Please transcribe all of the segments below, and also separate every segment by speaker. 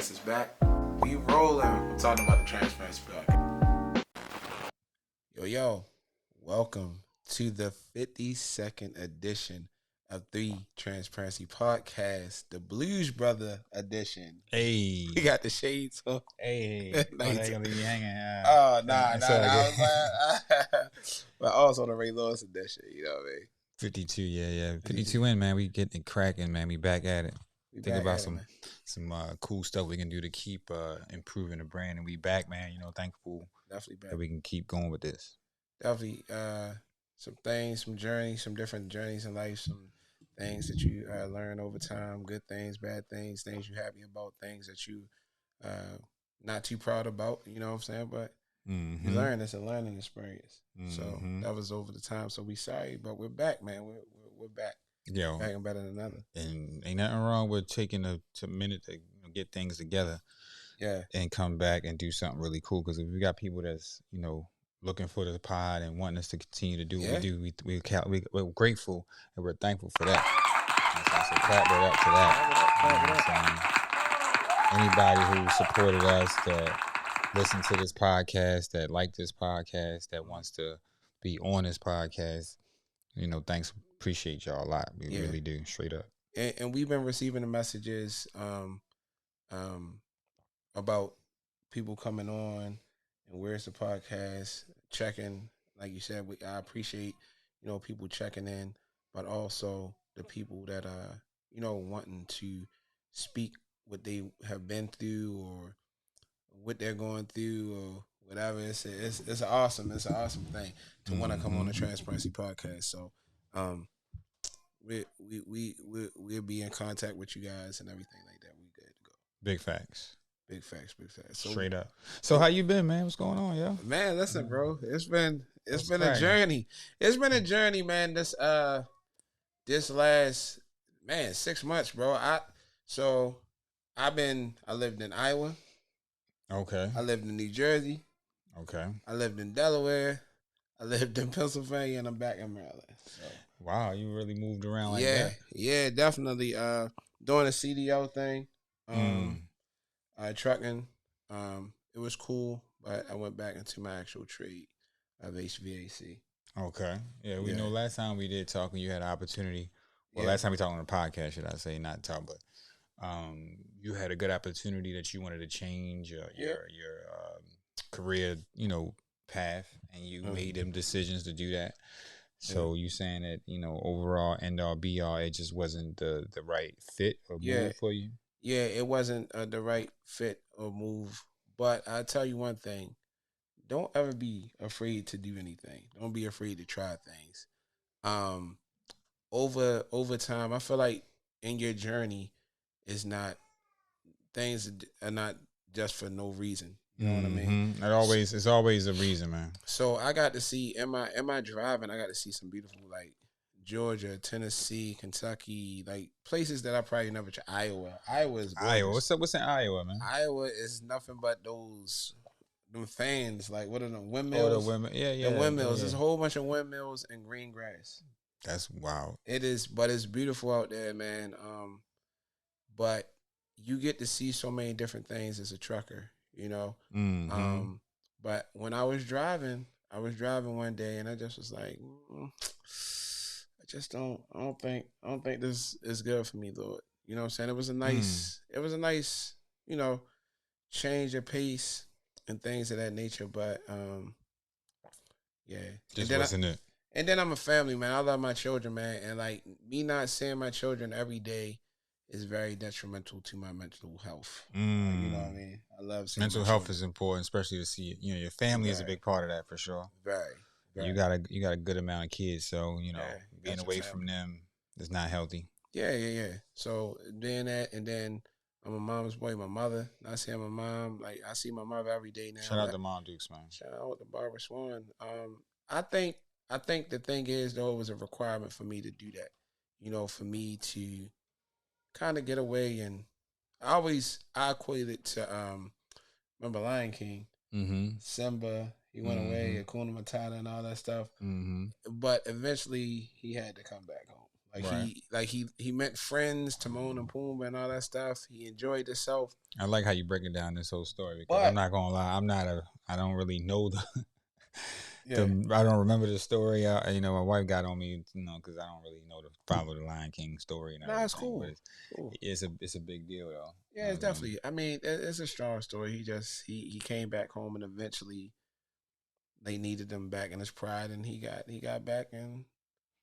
Speaker 1: Transparency is back. We rolling. We're talking about the Transparency Podcast. Yo, welcome to the 52nd edition of the Transparency Podcast, the Blues Brother edition.
Speaker 2: Hey,
Speaker 1: We got the shades on.
Speaker 2: hey,
Speaker 1: Nice.
Speaker 2: they gonna leave you hanging.
Speaker 1: Nah. But also the Ray Lewis edition, you know what I mean?
Speaker 2: 52, yeah. 52 in, man. We getting it cracking, man. We back at it. Think about some cool stuff we can do to keep improving the brand, and we back, man. You know, thankful
Speaker 1: Definitely back.
Speaker 2: that we can keep going with this.
Speaker 1: Definitely some things, some journeys, some different journeys in life, some things that you learn over time, good things, bad things, things you're happy about, things that you not too proud about, you know what I'm saying? But you learn. It's a learning experience. So that was over the time. So we sorry, but we're back, man. We're back.
Speaker 2: Yo,
Speaker 1: back and better than ever.
Speaker 2: And ain't nothing wrong with taking a minute to get things together.
Speaker 1: Yeah.
Speaker 2: And come back and do something really cool. Because if we got people that's, looking for the pod and wanting us to continue to do what we do, we're grateful and we're thankful for that. So clap it up to that. Anybody who supported us, that listened to this podcast, that liked this podcast, that wants to be on this podcast, thanks. Appreciate y'all a lot. We really do, straight up.
Speaker 1: And we've been receiving the messages about people coming on and where's the podcast, checking. Like you said, I appreciate, people checking in, but also the people that are, wanting to speak what they have been through or what they're going through or whatever. It's an awesome thing to want to come on the Transparency Podcast. So we'll be in contact with you guys and everything like that. We good to go.
Speaker 2: Big facts.
Speaker 1: So,
Speaker 2: straight up. So how you been, man? What's going on, yo?
Speaker 1: Man, listen, bro. It's been a journey. It's been a journey, man. This last 6 months, bro. I lived in Iowa.
Speaker 2: Okay.
Speaker 1: I lived in New Jersey.
Speaker 2: Okay.
Speaker 1: I lived in Delaware. I lived in Pennsylvania, and I'm back in Maryland. So.
Speaker 2: Wow, you really moved around like that.
Speaker 1: Yeah, definitely. Doing a CDL thing. Trucking. It was cool, but I went back into my actual trade of HVAC.
Speaker 2: Okay. Yeah, we know last time we did talk and you had an opportunity. Well, last time we talked on the podcast, should I say, not talk, but you had a good opportunity that you wanted to change your career, path, and you made them decisions to do that. So you saying that, overall, end all be all, it just wasn't the right fit or move for you?
Speaker 1: Yeah, it wasn't the right fit or move. But I tell you one thing, don't ever be afraid to do anything. Don't be afraid to try things. Over time, I feel like in your journey, things are not just for no reason. You know what I mean?
Speaker 2: It's always a reason, man.
Speaker 1: So I got to see in my driving, I got to see some beautiful like Georgia, Tennessee, Kentucky, like places that I probably never tried. Iowa is gorgeous.
Speaker 2: Iowa. What's in Iowa, man?
Speaker 1: Iowa is nothing but them fans. Like what are them windmills?
Speaker 2: The windmills.
Speaker 1: The windmills. There's a whole bunch of windmills and green grass.
Speaker 2: That's wild.
Speaker 1: It is, but it's beautiful out there, man. But you get to see so many different things as a trucker, But when I was driving one day, and I just was like, I don't think this is good for me, Lord. You know what I'm saying? It was a nice, change of pace and things of that nature. But
Speaker 2: just wasn't it.
Speaker 1: And then I'm a family man. I love my children, man, and like me not seeing my children every day is very detrimental to my mental health. You know what I mean? I love seeing
Speaker 2: mental health is important, especially to see your family is a big part of that for sure.
Speaker 1: Very.
Speaker 2: You got a good amount of kids, so being away from them is not healthy.
Speaker 1: Yeah. So doing that, and then I'm a mom's boy. My mother, not seeing my mom, like I see my mother every day now.
Speaker 2: Shout out to Mom Dukes, man.
Speaker 1: Shout out to Barbara Swan. I think the thing is though, it was a requirement for me to do that. For me to kind of get away, and I equate it to remember Lion King, Simba. He went away, Hakuna Matata, and all that stuff. But eventually, he had to come back home.
Speaker 2: Right.
Speaker 1: He met friends, Timon and Pumbaa and all that stuff. He enjoyed himself.
Speaker 2: I like how you breaking down this whole story because I'm
Speaker 1: But
Speaker 2: not gonna lie, I don't really know
Speaker 1: yeah,
Speaker 2: I don't remember the story. My wife got on me, because I don't really know to follow the Lion King story and
Speaker 1: nah, it's
Speaker 2: everything. But
Speaker 1: cool. Cool.
Speaker 2: it's a big deal though. You
Speaker 1: Yeah,
Speaker 2: know
Speaker 1: it's
Speaker 2: what I mean?
Speaker 1: definitely. I mean, it's a strong story. He came back home and eventually they needed him back in his pride, and he got back and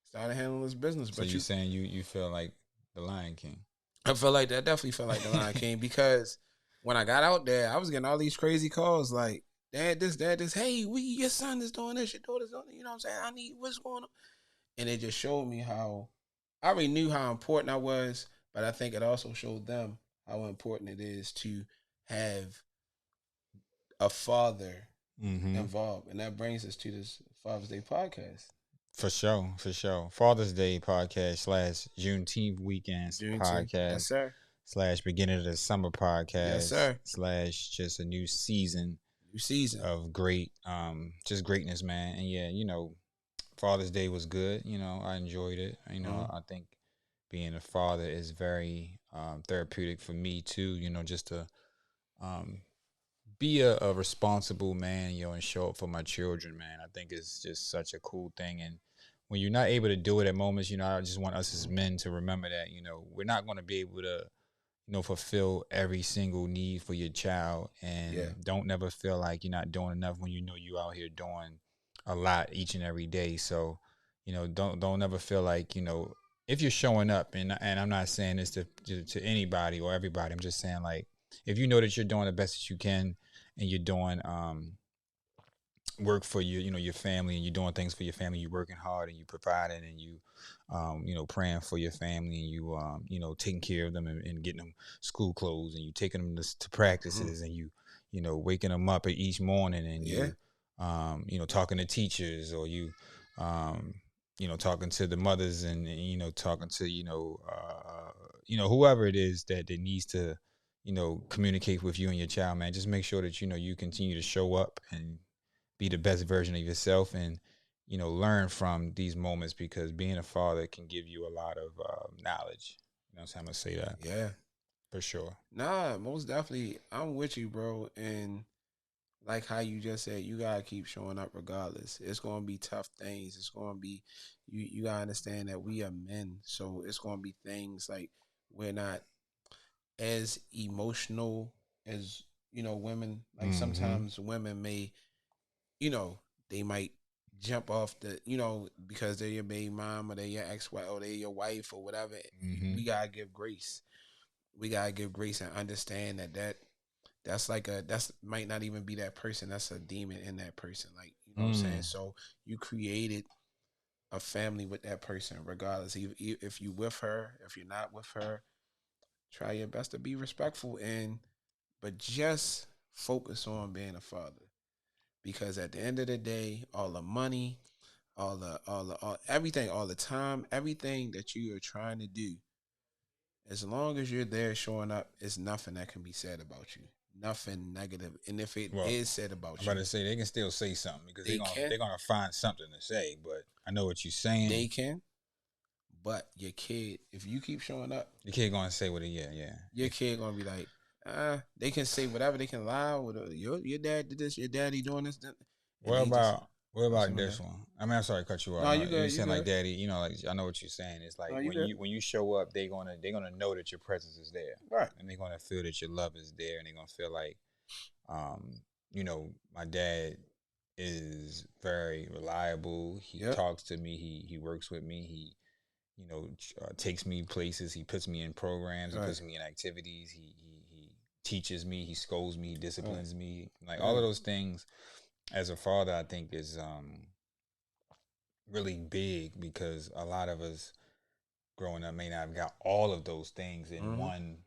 Speaker 1: started handling his business.
Speaker 2: So
Speaker 1: But
Speaker 2: you saying you feel like the Lion King?
Speaker 1: I feel like that. Definitely felt like the Lion King because when I got out there, I was getting all these crazy calls like, "Dad, this. Hey, your son is doing this. Your daughter's doing it. You know what I'm saying? I need what's going on." And it just showed me how I already knew how important I was, but I think it also showed them how important it is to have a father
Speaker 2: Mm-hmm.
Speaker 1: involved, and that brings us to this Father's Day podcast.
Speaker 2: For sure, for sure. Father's Day podcast / Juneteenth weekends
Speaker 1: Juneteenth, yes
Speaker 2: podcast
Speaker 1: sir,
Speaker 2: / beginning of the summer
Speaker 1: yes
Speaker 2: podcast
Speaker 1: sir.
Speaker 2: / just a new season
Speaker 1: New season.
Speaker 2: of just greatness, man. And yeah, Father's Day was good. I enjoyed it.
Speaker 1: Mm-hmm.
Speaker 2: I think being a father is very therapeutic for me too. Just to um, be a responsible man, and show up for my children, man. I think it's just such a cool thing. And when you're not able to do it at moments, I just want us as men to remember that, we're not going to be able to, fulfill every single need for your child.
Speaker 1: Yeah.
Speaker 2: And don't never feel like you're not doing enough when you out here doing a lot each and every day. So, don't ever feel like, if you're showing up, and I'm not saying this to anybody or everybody, I'm just saying, like, if you know that you're doing the best that you can and you're doing work for your family, and you're doing things for your family, you're working hard and you providing, and you praying for your family, and you taking care of them, and getting them school clothes, and you taking them to
Speaker 1: Mm-hmm.
Speaker 2: practices, and you waking them up each morning, and
Speaker 1: Yeah.
Speaker 2: you talking to teachers, or you talking to the mothers, and talking to whoever it is that needs to communicate with you and your child, man. Just make sure that you continue to show up and be the best version of yourself, and learn from these moments, because being a father can give you a lot of knowledge. So I'm gonna say that
Speaker 1: Yeah.
Speaker 2: for sure.
Speaker 1: Nah, most definitely. I'm with you, bro. And like how you just said, you gotta keep showing up regardless. It's gonna be tough things. It's gonna be you gotta understand that we are men. So it's gonna be things like we're not as emotional as, women. Like
Speaker 2: Mm-hmm.
Speaker 1: sometimes women may, you know, they might jump off because they're your baby mom or they're your ex-wife or they're your wife or whatever.
Speaker 2: Mm-hmm.
Speaker 1: We gotta give grace. We gotta give grace and understand that's like that's might not even be that person. That's a demon in that person. Like, you know what I'm saying?
Speaker 2: Mm.
Speaker 1: So you created a family with that person, regardless. If you with her, if you're not with her, try your best to be respectful but just focus on being a father. Because at the end of the day, all the money, all everything, all the time, everything that you are trying to do, as long as you're there showing up, it's nothing that can be said about you. Nothing negative. And if it
Speaker 2: Well,
Speaker 1: is said
Speaker 2: I'm
Speaker 1: about
Speaker 2: about
Speaker 1: you,
Speaker 2: to say they can still say something, because
Speaker 1: they can.
Speaker 2: they're gonna find something to say. But I know what you're saying.
Speaker 1: They can. But your kid, if you keep showing up,
Speaker 2: The kid gonna say what it, yeah.
Speaker 1: your kid gonna be like, they can say whatever, they can lie. Your dad did this, your daddy doing this, and
Speaker 2: What
Speaker 1: they just
Speaker 2: about what
Speaker 1: gonna say
Speaker 2: about
Speaker 1: my
Speaker 2: this
Speaker 1: dad.
Speaker 2: one? I mean, I'm sorry to cut you off.
Speaker 1: No,
Speaker 2: No,
Speaker 1: you
Speaker 2: you
Speaker 1: good, you
Speaker 2: saying like
Speaker 1: good.
Speaker 2: daddy, like I know what you're saying. It's like
Speaker 1: No, you
Speaker 2: when
Speaker 1: good.
Speaker 2: you show up, they're gonna know that your presence is there,
Speaker 1: Right.
Speaker 2: and they're gonna feel that your love is there, and they're gonna feel like, my dad is very reliable. He
Speaker 1: Yep.
Speaker 2: talks to me. He works with me. He takes me places. He puts me in programs. He
Speaker 1: Right.
Speaker 2: puts me in activities. He teaches me. He scolds me. He
Speaker 1: Right.
Speaker 2: disciplines me. Like all of
Speaker 1: Right.
Speaker 2: those things, as a father, I think is really big, because a lot of us growing up may not have got all of those things in
Speaker 1: Mm-hmm.
Speaker 2: one,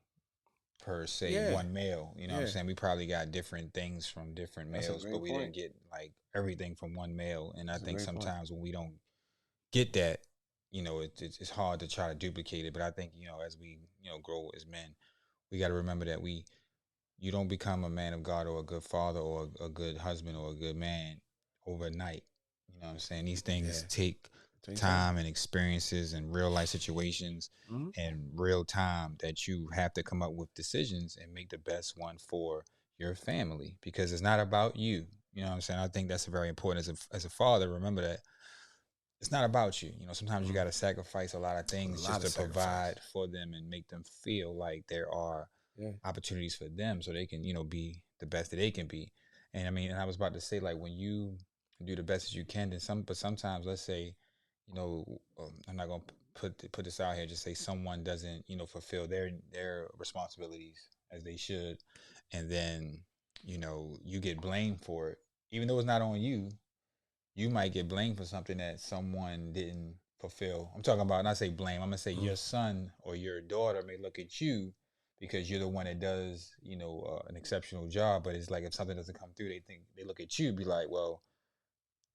Speaker 2: per se,
Speaker 1: Yeah.
Speaker 2: one male. You know what I'm
Speaker 1: Yeah.
Speaker 2: saying? We probably got different things from different
Speaker 1: That's a
Speaker 2: males, but
Speaker 1: great
Speaker 2: we
Speaker 1: point.
Speaker 2: didn't get like everything from one male. And I
Speaker 1: That's a
Speaker 2: think
Speaker 1: great point.
Speaker 2: sometimes when we don't get that, it's hard to try to duplicate it. But I think, as we, grow as men, we got to remember that you don't become a man of God or a good father or a good husband or a good man overnight. You know what I'm saying? These
Speaker 1: Yeah.
Speaker 2: things take time and experiences and real life situations and real time that you have to come up with decisions and make the best one for your family, because it's not about you. You know what I'm saying? I think that's very important as a father. Remember that it's not about you. You know, sometimes you got to sacrifice a lot of things just to provide for them and make them feel like there are opportunities for them so they can, you know, be the best that they can be. And I mean, and I was about to say, like, when you do the best as you can, then but sometimes, let's say, you know, I'm not gonna put this out here. Just say someone doesn't, you know, fulfill their responsibilities as they should, and then, you know, you get blamed for it, even though it's not on you. You might get blamed for something that someone didn't fulfill. I'm talking about, not say blame, I'm gonna say your son or your daughter may look at you because you're the one that does, you know, an exceptional job. But it's like, if something doesn't come through, they look at you, be like, well,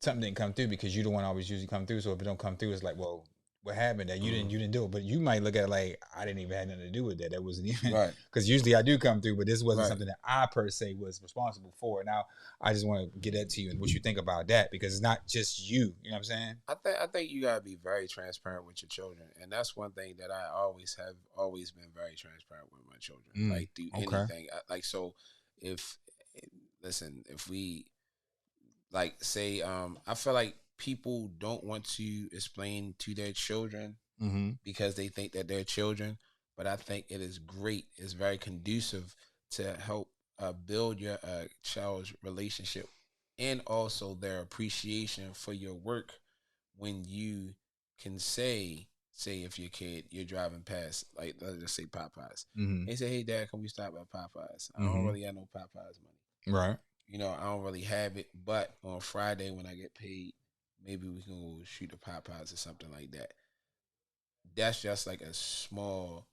Speaker 2: something didn't come through because you're the one always usually come through. So if it don't come through, it's like, well, what happened? That you didn't do it. But you might look at it like, I didn't even have nothing to do with that. That wasn't even because usually I do come through, but this wasn't something that I per se was responsible for. Now I just want to get that to you and what you think about that, because it's not just you. You know what I'm saying?
Speaker 1: I think you gotta be very transparent with your children, and that's one thing that I always been very transparent with my children. Like, do anything. Like, so if we, like, say, I feel like people don't want to explain to their children because they think that they're children, but I think it is great. It's very conducive to help build your child's relationship and also their appreciation for your work when you can say if your kid, you're driving past, like, let's just say Popeyes. They say, hey, Dad, can we stop at Popeyes? I don't really have no Popeyes money.
Speaker 2: Right.
Speaker 1: You know, I don't really have it, but on Friday when I get paid, maybe we can go shoot a Popeyes or something like that. That's just like a small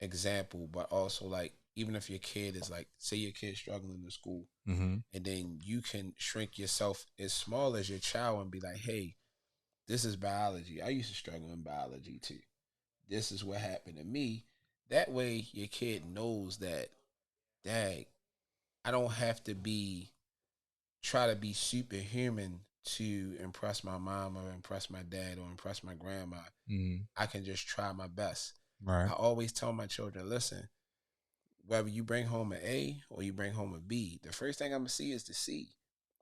Speaker 1: example, but also, like, even if your kid is, like, say your kid's struggling in school, and then you can shrink yourself as small as your child and be like, hey, this is biology. I used to struggle in biology too. This is what happened to me. That way your kid knows that, dang, I don't have to try to be superhuman to impress my mom or impress my dad or impress my grandma. I can just try my best.
Speaker 2: Right.
Speaker 1: I always tell my children, listen, whether you bring home an A or you bring home a B, the first thing I'm gonna see is the C.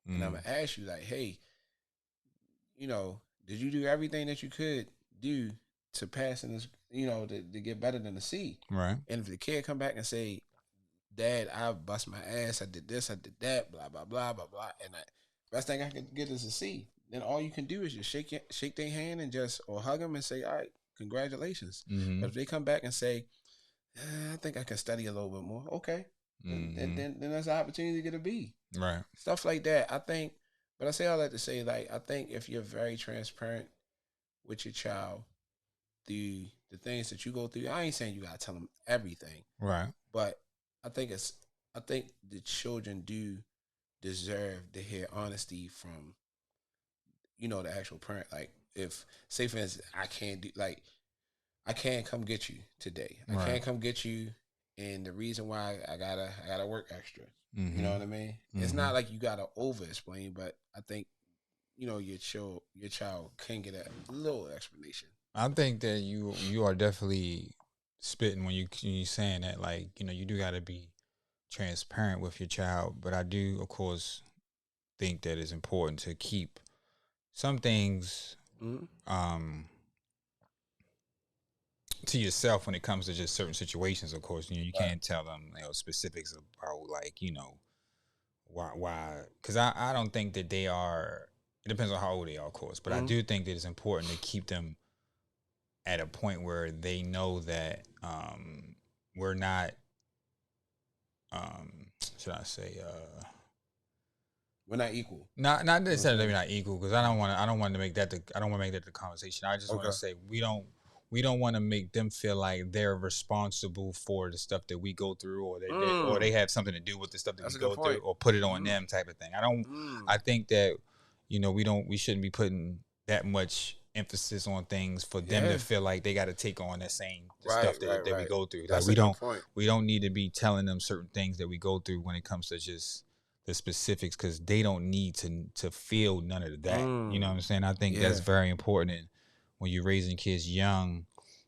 Speaker 1: And I'm gonna ask you, like, hey, you know, did you do everything that you could do to pass in this, you know, to get better than the C?
Speaker 2: Right.
Speaker 1: And if the kid come back and say, Dad, I bust my ass, I did this, I did that, blah, blah, blah, blah, blah, and best thing I can get is a C, then all you can do is just shake their hand and or hug them and say, all right, congratulations. But if they come back and say, I think I can study a little bit more, okay, then that's an opportunity to get a B.
Speaker 2: Right.
Speaker 1: Stuff like that, I think. But I say all that to say, like, I think if you're very transparent with your child, the things that you go through, I ain't saying you gotta tell them everything,
Speaker 2: Right.
Speaker 1: but I think the children do deserve to hear honesty from, you know, the actual parent. Like, if, say for instance, I can't come get you today. I can't come get you, and the reason why I gotta work extra. You know what I mean? It's not like you gotta over explain, but I think, you know, your child can get a little explanation.
Speaker 2: I think that you are definitely spitting when you saying that, like, you know, you do got to be transparent with your child, but I do, of course, think that it's important to keep some things to yourself when it comes to just certain situations. Of course, you know, you can't tell them, you know, specifics about, like, you know, why, because I don't think that they are, it depends on how old they are, of course, but I do think that it's important to keep them at a point where they know that we're not, should I say,
Speaker 1: we're not equal.
Speaker 2: Not necessarily we're not equal, because I don't want to make that the conversation. I just want to say we don't want to make them feel like they're responsible for the stuff that we go through, or they have something to do with the stuff that we go through, or put it on them, type of thing. I think that, you know, we shouldn't be putting that much emphasis on things for them to feel like they got to take on that same stuff that we go through. Like, we don't need to be telling them certain things that we go through when it comes to just the specifics, because they don't need to feel none of that. You know what I'm saying? I think that's
Speaker 1: Yeah.
Speaker 2: very important. And when you're raising kids young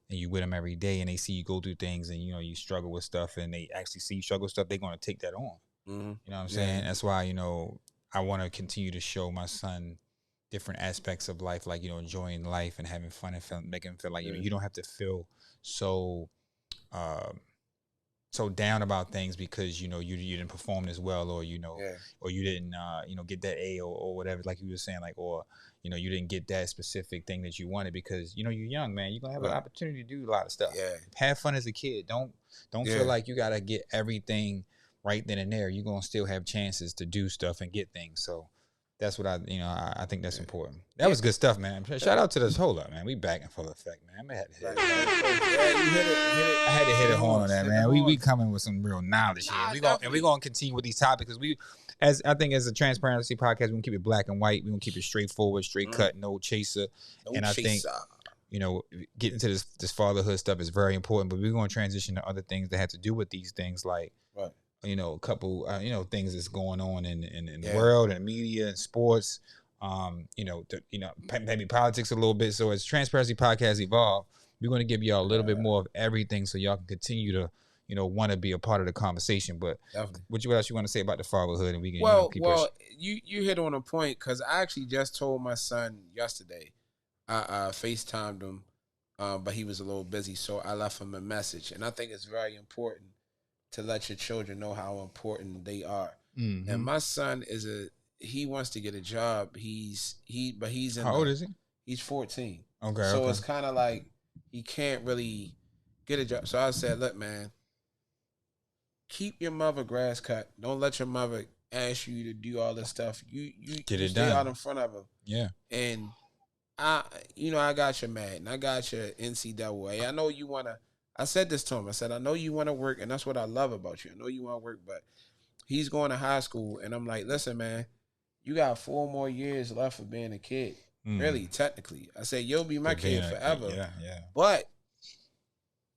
Speaker 2: and you with them every day and they see you go through things and, you know, you struggle with stuff and they actually see you struggle with stuff, they're going to take that on. You know what I'm saying? That's why, you know, I want to continue to show my son different aspects of life, like, you know, enjoying life and having fun and making him feel like, you know, you don't have to feel so so down about things because, you know, you didn't perform as well, or, you know, or you didn't, you know, get that A or whatever, like you were saying, like, or, you know, you didn't get that specific thing that you wanted because, you know, you're young, man. You're going to have an opportunity to do a lot of stuff. Have fun as a kid. Don't feel like you got to get everything right then and there. You're going to still have chances to do stuff and get things. So that's what I think that's important. That was good stuff, man. Shout out to this. Hold up, man. We back in full effect, man. I had to hit it home on that, man. We coming with some real knowledge here. We're gonna continue with these topics because I think as a transparency podcast, we're gonna keep it black and white. We're gonna keep it straightforward, straight cut, no chaser. I think, you know, getting to this fatherhood stuff is very important. But we're gonna transition to other things that have to do with these things, like you know, a couple you know, things that's going on in the world and media and sports. You know, maybe politics a little bit. So as Transparency Podcast evolve, we're going to give y'all a little bit more of everything, so y'all can continue to, you know, want to be a part of the conversation. But what else you want to say about the fatherhood? And we can
Speaker 1: you hit on a point, because I actually just told my son yesterday. I FaceTimed him, but he was a little busy, so I left him a message. And I think it's very important to let your children know how important they are. And my son he wants to get a job. He's in
Speaker 2: how old is he?
Speaker 1: He's 14.
Speaker 2: Okay.
Speaker 1: So it's kind of like he can't really get a job. So I said, look, man, keep your mother grass cut. Don't let your mother ask you to do all this stuff. You
Speaker 2: get it
Speaker 1: stay
Speaker 2: done
Speaker 1: out in front of her.
Speaker 2: Yeah.
Speaker 1: And I got your Madden. I got your NCAA. I know you want to. I said this to him. I said, I know you want to work, and that's what I love about you. I know you want to work, but he's going to high school, and I'm like, listen, man, you got 4 more years left of being a kid. Really, technically. I said, you'll be my kid forever.
Speaker 2: Yeah.
Speaker 1: But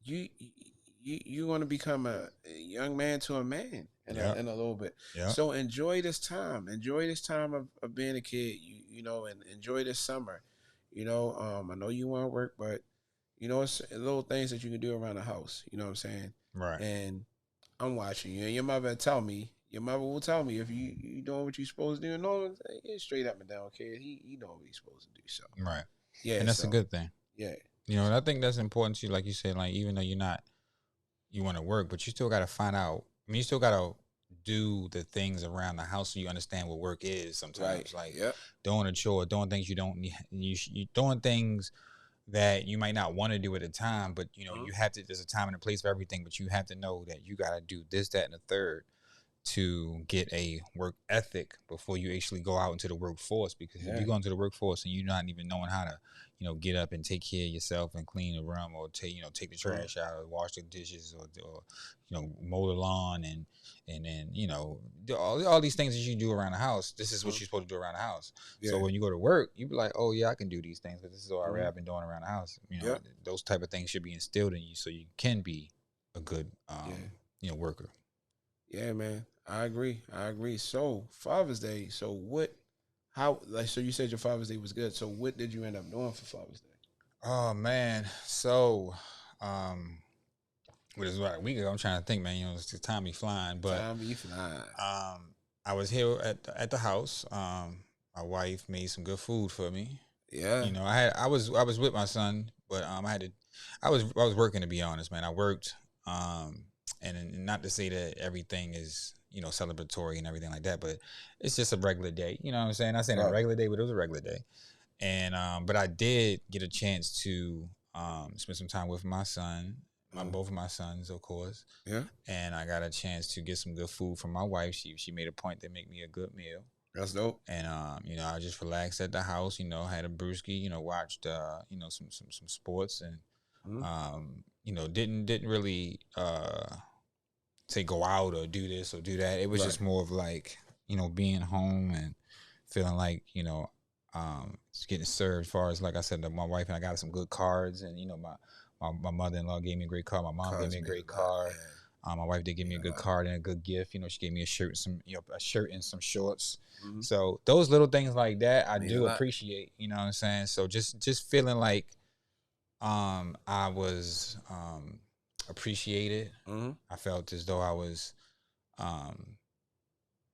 Speaker 1: you're going to become a young man to a man in a little bit. So enjoy this time. Enjoy this time of being a kid, you know, and enjoy this summer. You know, I know you want to work, but you know, it's little things that you can do around the house. You know what I'm saying?
Speaker 2: Right.
Speaker 1: And I'm watching you. And your mother will tell me if you doing what you're supposed to do. And no, it's straight up and down, kid. He know what he's supposed to do. So
Speaker 2: right.
Speaker 1: Yeah.
Speaker 2: And that's a good thing.
Speaker 1: Yeah.
Speaker 2: You know, and I think that's important to you, like you said, like, even though you want to work, but you still got to find out. I mean, you still got to do the things around the house so you understand what work is sometimes. Like doing a chore, doing things you don't need, you doing things that you might not want to do at a time, but you know, you have to, there's a time and a place for everything, but you have to know that you got to do this, that, and the third to get a work ethic before you actually go out into the workforce. Because if you go into the workforce and you're not even knowing how to, you know, get up and take care of yourself and clean the room, or take the trash out, or wash the dishes, or you know, mow the lawn, and then, you know, all these things that you do around the house, this is what you're supposed to do around the house. So when you go to work, you be like, oh yeah, I can do these things, but this is all I've been doing around the house. You know, those type of things should be instilled in you so you can be a good you know, worker. Yeah,
Speaker 1: man. I agree. So Father's Day. So so you said your Father's Day was good. So what did you end up doing for Father's Day?
Speaker 2: Oh man. So what is what, a week ago? I'm trying to think, man. You know, it's the time be flying, but I was here at the house. My wife made some good food for me. Yeah. You know, I was with my son, but I was working, to be honest, man. I worked, and not to say that everything is, you know, celebratory and everything like that, but it's just a regular day. You know what I'm saying? I'm saying a regular day, but it was a regular day. And but I did get a chance to spend some time with my son, both of my sons, of course. Yeah. And I got a chance to get some good food from my wife. She made a point to make me a good meal.
Speaker 1: That's dope.
Speaker 2: And you know, I just relaxed at the house. You know, had a brewski. You know, watched you know, some sports, and you know, didn't really say go out or do this or do that. It was just more of like, you know, being home and feeling like, you know, it's getting served. As far as, like I said, my wife and I got some good cards, and you know, my mother-in-law gave me a great card. My mom gave me a great card. My wife did give me a good card and a good gift. You know, she gave me a shirt and some shorts. So those little things like that, I do appreciate. You know what I'm saying? So just feeling like I was appreciated. I felt as though I was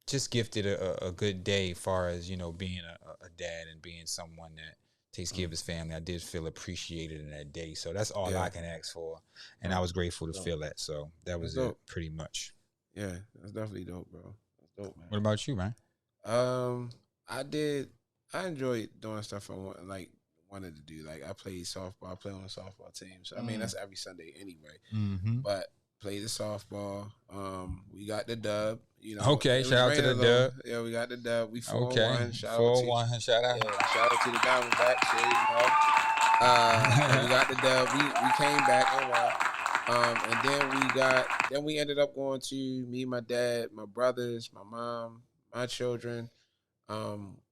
Speaker 2: just gifted a good day, far as, you know, being a dad and being someone that takes care of his family. I did feel appreciated in that day, so that's all I can ask for, and I was grateful to feel that. So that was it, pretty much.
Speaker 1: Yeah, that's definitely dope, bro. That's dope, man.
Speaker 2: What about you, man?
Speaker 1: I enjoyed doing stuff wanted to do. Like, I played softball. I play on a softball team, so I mean that's every Sunday anyway. But played the softball. We got the dub. You know,
Speaker 2: okay. Shout out to the dub.
Speaker 1: Yeah, we got the dub. We 4-1.
Speaker 2: Okay. 4-1. Shout out.
Speaker 1: Yeah, shout out to the Diamondbacks. We got the dub. We came back and won. And then we ended up going to me, my dad, my brothers, my mom, my children.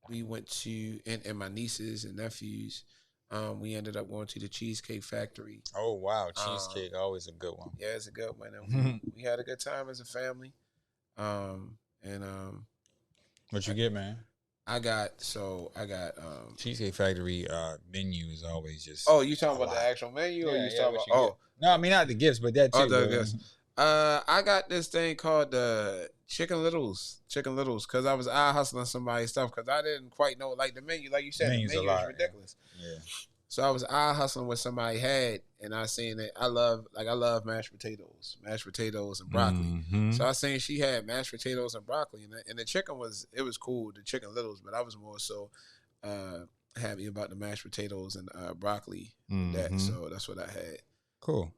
Speaker 1: We went to and my nieces and nephews. We ended up going to the Cheesecake Factory.
Speaker 2: Oh wow, cheesecake, always a good one.
Speaker 1: Yeah, it's a good one. And we had a good time as a family.
Speaker 2: What you get, man?
Speaker 1: I got
Speaker 2: Cheesecake Factory menu is always just.
Speaker 1: Oh, you talking about the actual menu, or you talking about?
Speaker 2: No, I mean not the gifts, but that too.
Speaker 1: Oh, the gifts. I got this thing called the Chicken Littles, because I was eye hustling somebody's stuff because I didn't quite know, like, the menu, like you said, the menu is ridiculous. Yeah. So I was eye hustling what somebody had, and I seen it. I love mashed potatoes and broccoli. So I seen she had mashed potatoes and broccoli, and the chicken was cool, the Chicken Littles, but I was more so happy about the mashed potatoes and broccoli. That, so that's what I had.
Speaker 2: Cool.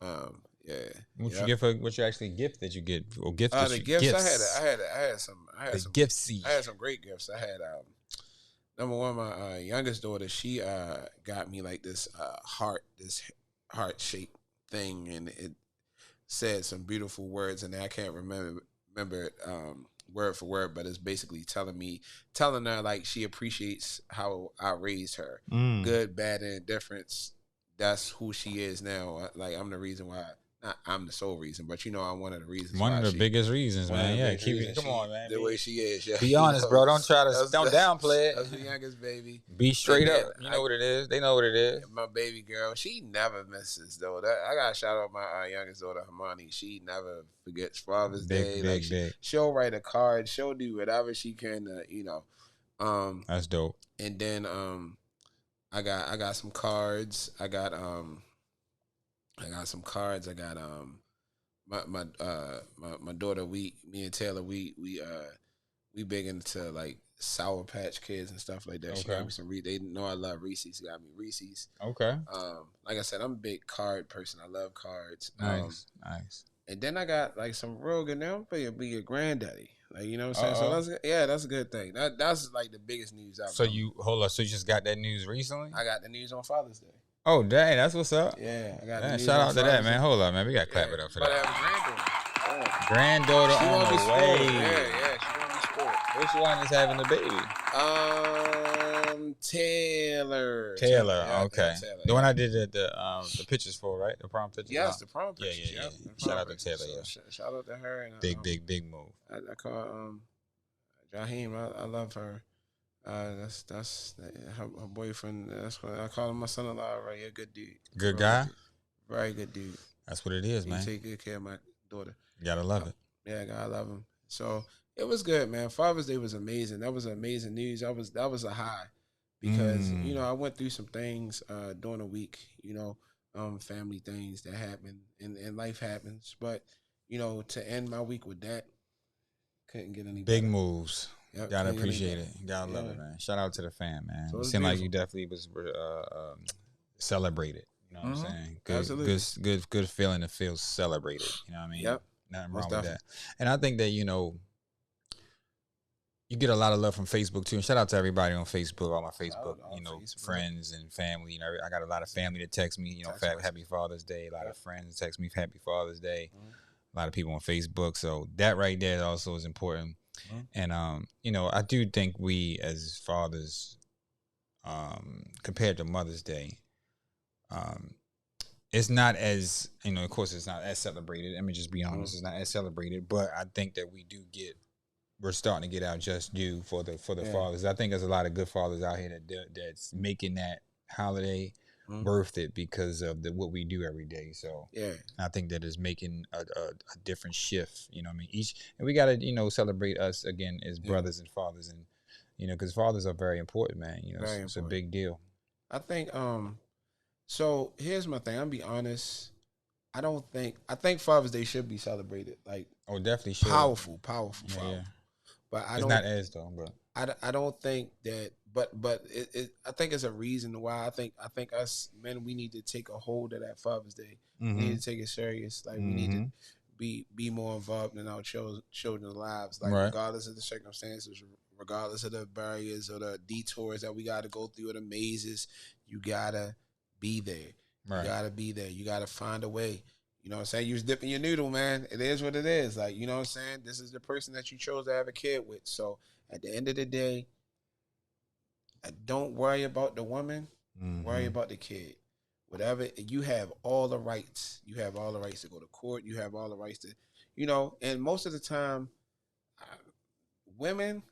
Speaker 1: Yeah.
Speaker 2: What you actually gift that you get, or gifts?
Speaker 1: The gifts. Gifts. I had some
Speaker 2: gifts.
Speaker 1: I had some great gifts. I had number one, my youngest daughter. She got me like this heart shaped thing, and it said some beautiful words in there. I can't remember it word for word, but it's basically telling her like she appreciates how I raised her, good, bad, and indifference. That's who she is now. Like, I'm the reason why. Not I'm the sole reason, but I'm one of the reasons.
Speaker 2: One of the biggest reasons, man. Yeah, keep it. Come on, man.
Speaker 1: The way she is. Yeah.
Speaker 2: Be honest, bro. Don't downplay it.
Speaker 1: That's the youngest baby.
Speaker 2: Be straight up. You know what it is. They know what it is.
Speaker 1: My baby girl, she never misses though. I gotta shout out my youngest daughter, Hermione. She never forgets Father's Day.
Speaker 2: Big.
Speaker 1: She'll write a card. She'll do whatever she can.
Speaker 2: That's dope.
Speaker 1: And then I got some cards. I got some cards. I got my daughter. Me and Taylor. We big into like Sour Patch Kids and stuff like that. Okay. She got me some. They know I love Reese's. She got me Reese's.
Speaker 2: Okay.
Speaker 1: Like I said, I'm a big card person. I love cards.
Speaker 2: Nice.
Speaker 1: And then I got like some real good. Now I'm be your granddaddy. Like, you know what I'm saying? So that's a good thing. That's like the biggest news out.
Speaker 2: So you hold on. So you just got that news recently?
Speaker 1: I got the news on Father's Day.
Speaker 2: Oh, dang, that's what's up.
Speaker 1: Yeah, I got.
Speaker 2: Man, shout out to that, man. Hold up, man. We got to clap it up for that.
Speaker 1: But I have a
Speaker 2: granddaughter
Speaker 1: she
Speaker 2: on the way.
Speaker 1: Yeah, she gonna be spoiled.
Speaker 2: Which one is having the baby?
Speaker 1: Taylor.
Speaker 2: Yeah, okay. Taylor, the one I did the pictures for, right? The prom pictures.
Speaker 1: Yes, the prom pictures.
Speaker 2: Yeah. Shout out to Taylor.
Speaker 1: So, shout out to her. And,
Speaker 2: big move.
Speaker 1: I call Jaheim. I love her. That's her boyfriend. That's what I call him, my son-in-law. Right, a good dude.
Speaker 2: Good guy.
Speaker 1: Very good dude.
Speaker 2: That's what it is, man.
Speaker 1: He take good care of my daughter.
Speaker 2: You gotta love it.
Speaker 1: Yeah, I gotta love him. So it was good, man. Father's Day was amazing. That was amazing news. That was a high because I went through some things during the week. Family things that happen and life happens. But to end my week with that, couldn't get any
Speaker 2: big
Speaker 1: better.
Speaker 2: Moves. Yep, gotta appreciate it. Gotta love it, man. Shout out to the fam, man. So it seemed like you definitely was celebrated. You know what I'm saying? Good,
Speaker 1: absolutely.
Speaker 2: Good feeling to feel celebrated. You know what I mean?
Speaker 1: Yep.
Speaker 2: Nothing wrong with that. And I think that you get a lot of love from Facebook too. And shout out to everybody on Facebook, all my Facebook, Facebook. Friends and family. I got a lot of family that text me. Happy Father's Day. A lot of friends text me Happy Father's Day. A lot of people on Facebook. So that right there also is important. And I do think we as fathers, compared to Mother's Day, it's not as, of course, it's not as celebrated. Let me just be honest, it's not as celebrated, but I think that we're starting to get our just due for the fathers. I think there's a lot of good fathers out here that's making that holiday worth it because of what we do every day. So I think that is making a different shift. You know what I mean? And we gotta celebrate us again as brothers and fathers, and because fathers are very important, man. It's a big deal.
Speaker 1: I think so here's my thing. I'm gonna be honest. I think Father's Day should be celebrated. Like,
Speaker 2: definitely should.
Speaker 1: Powerful. Yeah. But
Speaker 2: it's not as though, but
Speaker 1: I don't think that. But I think it's a reason why. I think us men, we need to take a hold of that Father's Day. We need to take it serious. Like, we need to be more involved in our children's lives. Like, regardless of the circumstances, regardless of the barriers or the detours that we got to go through or the mazes, you gotta be there. You gotta be there. You gotta find a way. You know what I'm saying? You was dipping your noodle, man. It is what it is. Like, you know what I'm saying? This is the person that you chose to have a kid with. So at the end of the day, don't worry about the woman. Worry about the kid. Whatever, you have all the rights. You have all the rights to go to court. You have all the rights to, and most of the time, women,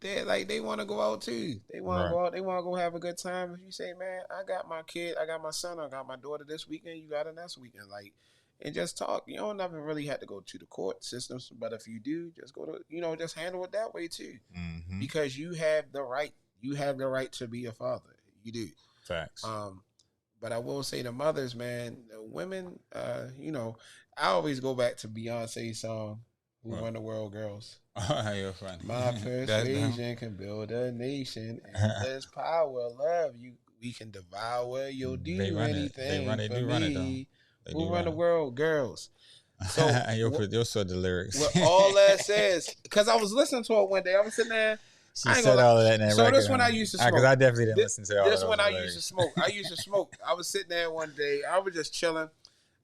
Speaker 1: they want to go out too. They want to go out. They want to go have a good time. If you say, man, I got my kid, I got my son, I got my daughter this weekend, you got it next weekend, like, and just talk. You don't never really have to go to the court systems, but if you do, just go to, just handle it that way too, because you have the right. You have the right to be a father. You do.
Speaker 2: Facts.
Speaker 1: But I will say the mothers, man, the women, I always go back to Beyonce's song, Who Run the World, Girls.
Speaker 2: You're funny.
Speaker 1: My persuasion can build a nation, and there's power, love. We can devour. You'll do anything for me. Who run the world, girls? So
Speaker 2: you'll saw the lyrics.
Speaker 1: What all that says, because I was listening to it one day. I was sitting there.
Speaker 2: She said all of that in that record.
Speaker 1: So this one I used to smoke.
Speaker 2: Because I definitely didn't listen to all
Speaker 1: this
Speaker 2: of
Speaker 1: one. I
Speaker 2: lyrics.
Speaker 1: used to smoke. I was sitting there one day. I was just chilling.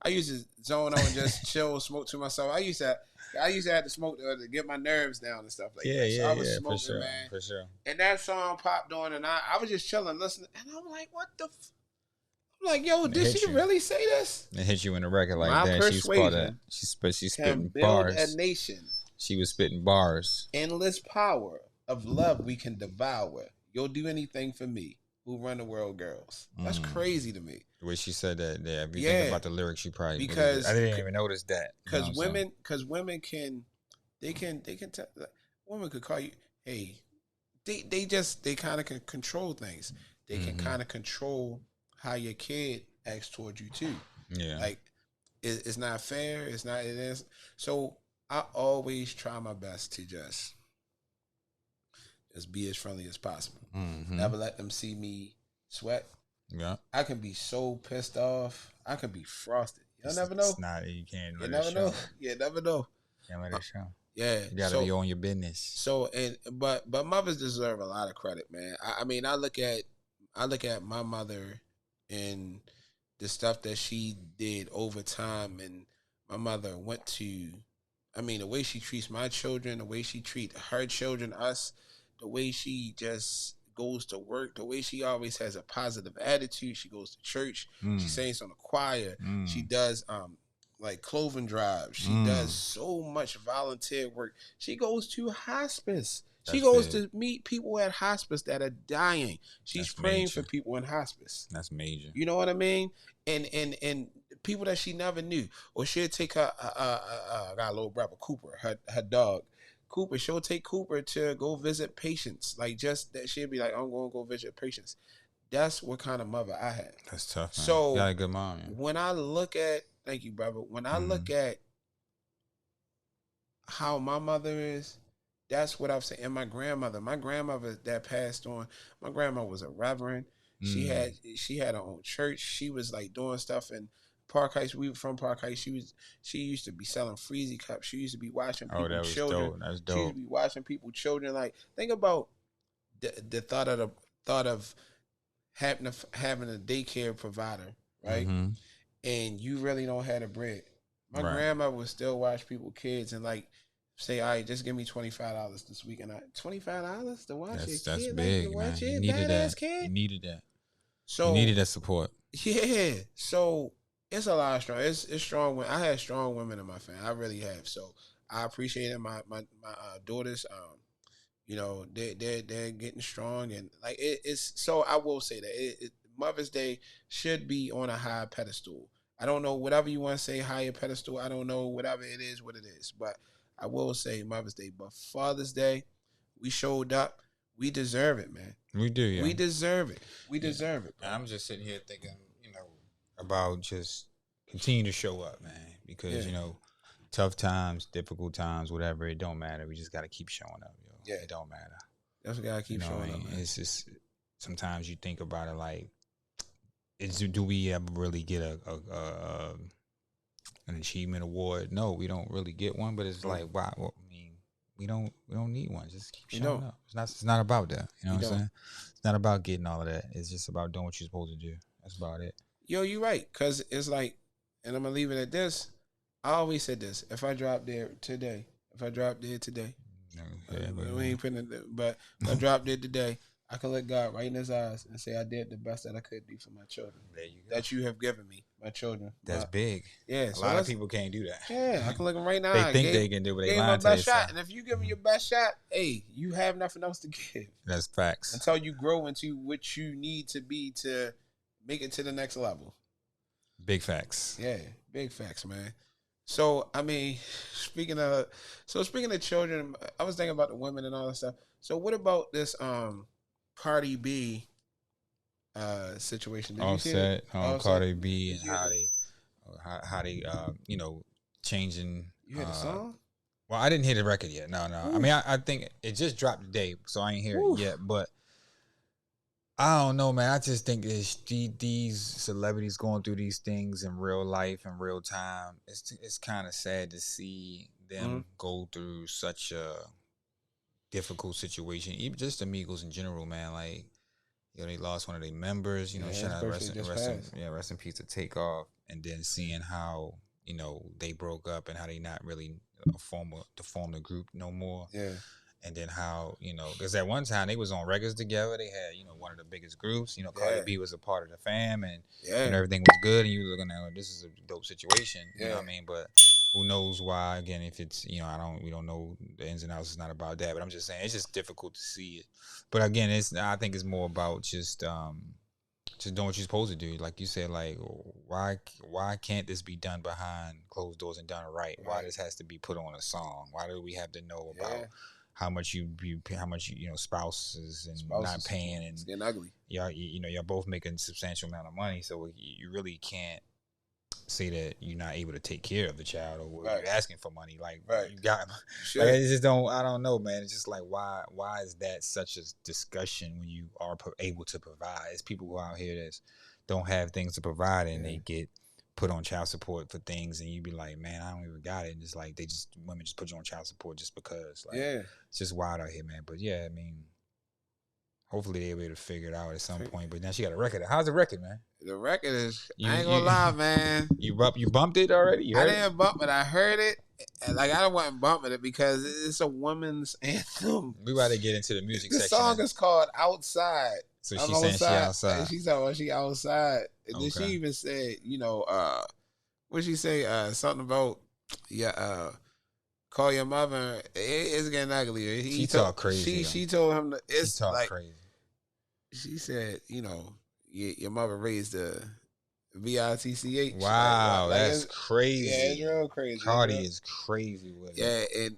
Speaker 1: I used to zone out and just chill, smoke to myself. I used to have to smoke to get my nerves down and stuff like that. So I was smoking,
Speaker 2: for sure,
Speaker 1: man.
Speaker 2: For sure.
Speaker 1: And that song popped on, and I was just chilling, listening, and I'm like, what the? I'm like, yo, did she really say this?
Speaker 2: It hit you in the record like
Speaker 1: My
Speaker 2: that.
Speaker 1: persuasion
Speaker 2: She's spitting
Speaker 1: can build
Speaker 2: bars.
Speaker 1: a nation.
Speaker 2: She was spitting bars.
Speaker 1: Endless power of love we can devour. You'll do anything for me. Who run the world, girls? That's crazy to me.
Speaker 2: The way she said that, if you think about the lyrics, you probably
Speaker 1: because
Speaker 2: I didn't even notice that.
Speaker 1: Because women can tell, women could call you, hey, they kind of can control things. They can kind of control how your kid acts towards you too. Yeah, like it's not fair. It is. So I always try my best to just be as friendly as possible. Never let them see me sweat. Yeah, I can be so pissed off. I can be frosted. You never know.
Speaker 2: You can't.
Speaker 1: You never know. You never know.
Speaker 2: Can't let it show.
Speaker 1: Yeah,
Speaker 2: you gotta be on your business.
Speaker 1: So but mothers deserve a lot of credit, man. I mean, I look at my mother and the stuff that she did over time, and my mother went to. I mean, the way she treats my children, the way she treats her children, us, the way she just goes to work, the way she always has a positive attitude. She goes to church. She sings on the choir. She does like clothing drives. She does so much volunteer work. She goes to hospice. She goes to meet people at hospice that are dying. She's praying for people in hospice.
Speaker 2: That's major.
Speaker 1: You know what I mean? And people that she never knew. Or she'll take her I got a little brother, Cooper, her dog. Cooper, she'll take Cooper to go visit patients. Like, just that she'll be like, I'm going to go visit patients. That's what kind of mother I had.
Speaker 2: That's tough, man.
Speaker 1: So
Speaker 2: you got a good mom, man.
Speaker 1: When I look at, thank you, brother. When I look at how my mother is, that's what I've said. And my grandmother that passed on, my grandma was a reverend. She had her own church. She was like doing stuff in Park Heights. We were from Park Heights. She used to be selling freezy cups. She used to be watching people's children.
Speaker 2: Dope. That's dope.
Speaker 1: She used to be watching people's children. Like, think about the thought of having a daycare provider, right? And you really don't have the bread. My grandma would still watch people's kids and like say, all right, just give me $25 this week. And $25 to watch your kid?
Speaker 2: That's big, like, man. You needed that. Kid? You needed that. So you needed that support.
Speaker 1: Yeah. So It's a lot of strong. It's strong. I had strong women in my family. I really have. So I appreciate it. My daughters. You know, they're getting strong, and like it's. So I will say that Mother's Day should be on a high pedestal. I don't know whatever you want to say, higher pedestal. I don't know whatever it is, what it is, but I will say Mother's Day. But Father's Day, we showed up. We deserve it, man.
Speaker 2: We do, yeah.
Speaker 1: We deserve it. We deserve it, bro.
Speaker 2: I'm just sitting here thinking, about just continue to show up, man, because tough times, difficult times, whatever, it don't matter. We just got to keep showing up, yo.
Speaker 1: Yeah.
Speaker 2: It don't matter.
Speaker 1: That's what gotta keep showing up, man.
Speaker 2: It's just sometimes you think about it like, do we ever really get an achievement award? No, we don't really get one. But it's like, wow, well, I mean, we don't need one. Just keep showing up. It's not about that. You know what I'm saying? It's not about getting all of that. It's just about doing what you're supposed to do. That's about it.
Speaker 1: Yo, you're right. Cause it's like, and I'm gonna leave it at this. I always said this: if I drop dead today, we ain't putting it. But if I drop dead today, I can look God right in His eyes and say I did the best that I could do for my children.
Speaker 2: There you go.
Speaker 1: That you have given me, my children.
Speaker 2: That's big.
Speaker 1: Yeah,
Speaker 2: a lot of people can't do that.
Speaker 1: Yeah, I can look them right now.
Speaker 2: They think they can do, but they lying to
Speaker 1: best
Speaker 2: themselves.
Speaker 1: shot, and if you give me your best shot, hey, you have nothing else to give.
Speaker 2: That's facts.
Speaker 1: Until you grow into what you need to be to make it to the next level.
Speaker 2: Big facts.
Speaker 1: Yeah, big facts, man. So, I mean, speaking of children, I was thinking about the women and all that stuff. So, what about this Cardi B situation? Did
Speaker 2: Offset, Cardi B, and how they changing.
Speaker 1: You heard the song?
Speaker 2: Well, I didn't hear the record yet. No. Oof. I mean, I think it just dropped today, so I ain't hear it yet. But I don't know, man. I just think these celebrities going through these things in real life, in real time. It's kind of sad to see them go through such a difficult situation. Even just Amigos in general, man. Like, they lost one of their members. Shout out rest in peace to Takeoff. And then seeing how they broke up and how they not really to form the group no more.
Speaker 1: Yeah.
Speaker 2: And then how, because at one time they was on records together. They had, one of the biggest groups. Cardi B was a part of the fam and everything was good. And you were looking at, this is a dope situation. You know what I mean? But who knows why? Again, if it's, we don't know the ins and outs. It's not about that. But I'm just saying, it's just difficult to see it. But again, I think it's more about just doing what you're supposed to do. Like you said, like, why can't this be done behind closed doors and done right? Why this has to be put on a song? Why do we have to know about how much spouses and not paying, and
Speaker 1: it's getting ugly.
Speaker 2: Y'all both making a substantial amount of money, so you really can't say that you're not able to take care of the child or you're asking for money. Like you got, like, I just don't. I don't know, man. It's just like why is that such a discussion when you are able to provide? It's people who out here that don't have things to provide and they get put on child support for things, and you be like, man, I don't even got it. And it's like women just put you on child support just because. Like, it's just wild out here, man. But yeah, I mean, hopefully they'll be able to figure it out at some point. But now she got a record. How's the record, man?
Speaker 1: The record is, I ain't gonna lie, man.
Speaker 2: You bumped it already?
Speaker 1: I didn't bump it. I heard it. Like, I wasn't bumping it because it's a woman's anthem.
Speaker 2: We about to get into the music section.
Speaker 1: The song is called Outside.
Speaker 2: So she's saying she outside.
Speaker 1: She's talking about she outside. And then she even said, what she say? Something about, call your mother. It's getting ugly.
Speaker 2: She talk crazy.
Speaker 1: She told him that it's like
Speaker 2: crazy.
Speaker 1: She said, your mother raised a VITCH.
Speaker 2: Wow, that's crazy.
Speaker 1: Yeah, it's real crazy.
Speaker 2: Cardi is crazy with it.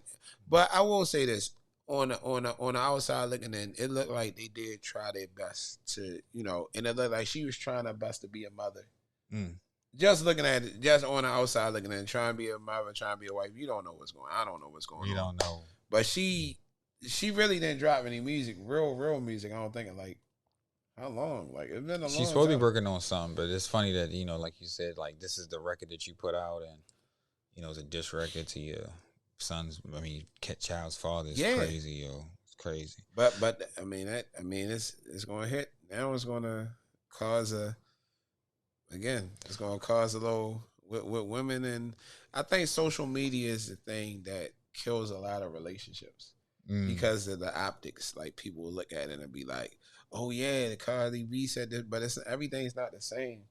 Speaker 1: But I will say this. On the outside looking in, it looked like they did try their best to, and it looked like she was trying her best to be a mother. Just looking at it, just on the outside looking in, trying to be a mother, trying to be a wife. You don't know what's going on. I don't know what's going on.
Speaker 2: You don't know.
Speaker 1: But she really didn't drop any music, real music. I don't think it, like, how long? Like, it's been a long time.
Speaker 2: She's supposed to be working on something, but it's funny that, like you said, like, this is the record that you put out, and, it's a diss record to your son's, child's father. It's crazy, yo. It's crazy.
Speaker 1: But it's going to hit. Now it's going to cause it's going to cause a little with women, and I think social media is the thing that kills a lot of relationships because of the optics. Like, people will look at it and be like, oh yeah, the Cardi B said this, but everything's not the same.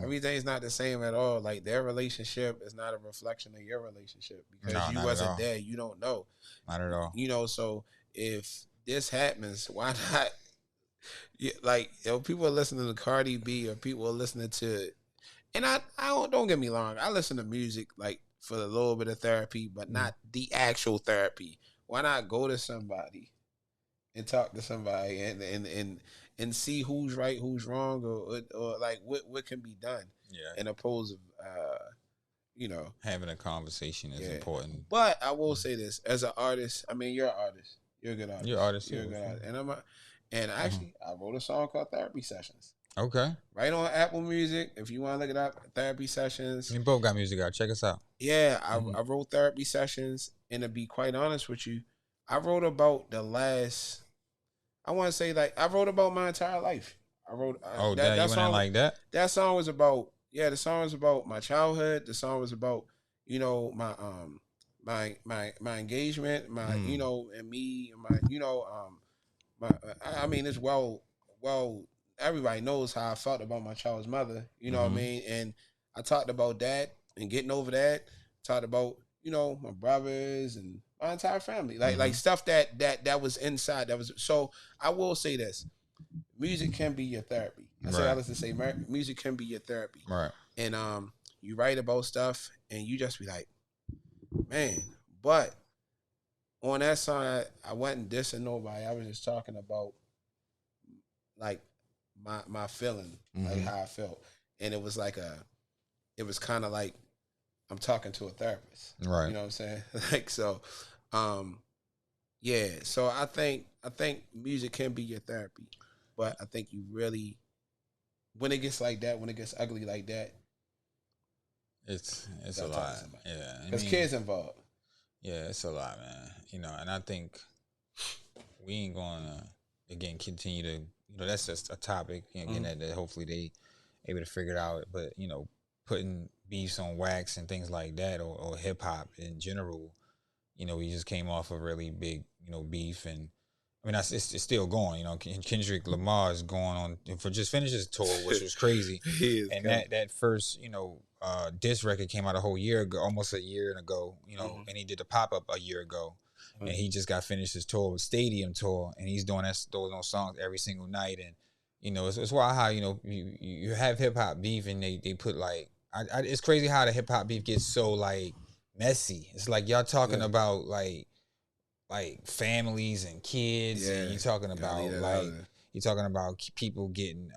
Speaker 1: Everything's not the same at all. Like their relationship is not a reflection of your relationship because
Speaker 2: No,
Speaker 1: you
Speaker 2: not at
Speaker 1: wasn't
Speaker 2: all.
Speaker 1: there. You don't know.
Speaker 2: Not at all.
Speaker 1: You know, so if this happens, why not? Like, people are listening to Cardi B or people are listening to, and I don't get me wrong. I listen to music like for a little bit of therapy, but not the actual therapy. Why not go to somebody and talk to somebody and see who's right, who's wrong, or like what can be done.
Speaker 2: Yeah.
Speaker 1: In opposed of
Speaker 2: having a conversation is important.
Speaker 1: But I will say this: as an artist, I mean, you're an artist. You're a good artist.
Speaker 2: You're an artist.
Speaker 1: You're a good artist. And actually, I wrote a song called Therapy Sessions.
Speaker 2: Okay.
Speaker 1: Right on Apple Music. If you want to look it up, Therapy Sessions.
Speaker 2: We both got music out. Check us out.
Speaker 1: Yeah, I wrote Therapy Sessions, and to be quite honest with you, I wrote about the last. I want to say I wrote about my entire life. I wrote.
Speaker 2: That song like that.
Speaker 1: That song was about. Yeah, the song was about my childhood. The song was about my engagement, and me, I mean, it's well, everybody knows how I felt about my child's mother. You know what I mean? And I talked about that and getting over that. Talked about my brothers and my entire family, like stuff that was inside. That was so. I will say this: music can be your therapy. I say all this to say, music can be your therapy.
Speaker 2: Right.
Speaker 1: And you write about stuff, and you just be like, man. But on that song, I wasn't dissing nobody. I was just talking about like my feeling, like how I felt, and it was it was kind of like I'm talking to a therapist,
Speaker 2: right?
Speaker 1: You know what I'm saying? Like so, yeah. So I think music can be your therapy, but I think you really, when it gets like that, when it gets ugly like that,
Speaker 2: it's a lot, yeah.
Speaker 1: Because kids involved.
Speaker 2: Yeah, it's a lot, man. And I think we ain't gonna again continue to. That's just a topic again that hopefully they able to figure it out. But putting beefs on wax and things like that, or hip hop in general, we just came off a really big beef, and I mean it's still going. Kendrick Lamar is going on for just finished his tour, which was crazy. And that first diss record came out a whole year ago, almost a year ago. And he did the pop up a year ago. And he just got finished his tour, stadium tour, and he's doing those songs every single night. And it's wild how you have hip hop beef, and they put like it's crazy how the hip hop beef gets so like messy. It's like y'all talking about like families and kids, and you're talking about people getting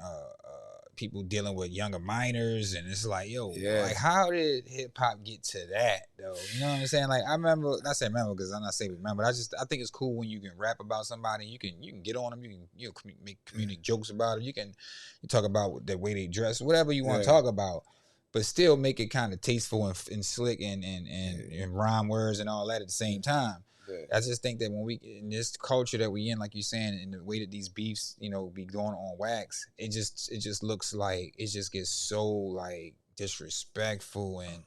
Speaker 2: people dealing with younger minors, and it's like, like how did hip hop get to that though? You know what I'm saying? Like I remember, not saying remember because I'm not saying remember. I think it's cool when you can rap about somebody, you can get on them, you can make comedic jokes about it, you talk about the way they dress, whatever you want to talk about, but still make it kind of tasteful and slick and rhyme words and all that at the same time. I just think that when we in this culture that we in, like you're saying, and the way that these beefs, be going on wax, it just looks like it just gets so like disrespectful, and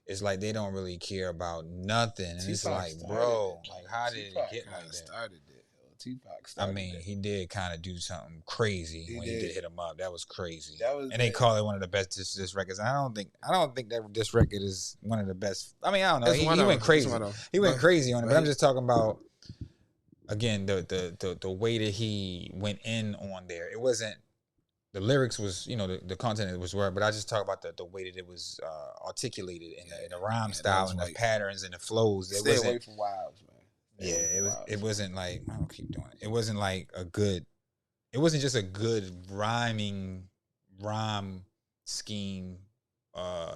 Speaker 2: it's like they don't really care about nothing. And it's like, bro, like how did it get like that?
Speaker 1: Started it. Tupac started.
Speaker 2: I mean, he did kind of do something crazy when he did hit him up. That was crazy.
Speaker 1: And
Speaker 2: they call it one of the best diss records. I don't think that this record is one of the best. I mean, I don't know. He went crazy. He went crazy on it. But I'm just talking about again the way that he went in on there. It wasn't the lyrics was the content was where, but I just talk about the way that it was articulated in the rhyme style and the patterns and the flows.
Speaker 1: Stay away from Wilds, man.
Speaker 2: It wasn't like I don't keep doing it. It wasn't like it wasn't just a good rhyme scheme,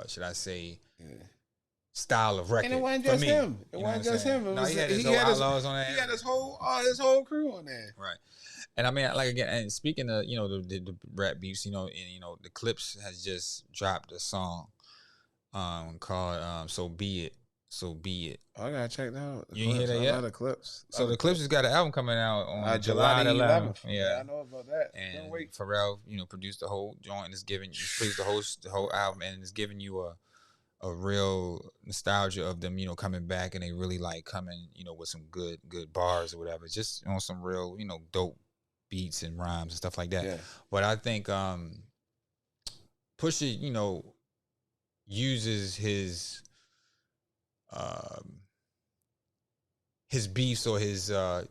Speaker 2: should I say, style of record.
Speaker 1: And it wasn't just him. It wasn't just him.
Speaker 2: He had his Outlaws on there.
Speaker 1: He had his whole crew on there.
Speaker 2: Right. And I mean, like again, and speaking of the rap beefs, and the Clips has just dropped a song called "So Be It." So Be It.
Speaker 1: Oh, I gotta check that out.
Speaker 2: You ain't hear that yet?
Speaker 1: The Clips.
Speaker 2: So the Clips has got an album coming out on
Speaker 1: July 11th.
Speaker 2: Yeah,
Speaker 1: I know about that.
Speaker 2: And Pharrell, produced the whole joint and is produced the whole album, and is giving you a real nostalgia of them, coming back, and they really like coming, with some good bars or whatever, just on some real, dope beats and rhymes and stuff like that. Yeah. But I think Pusha, you know, uses his beefs or his what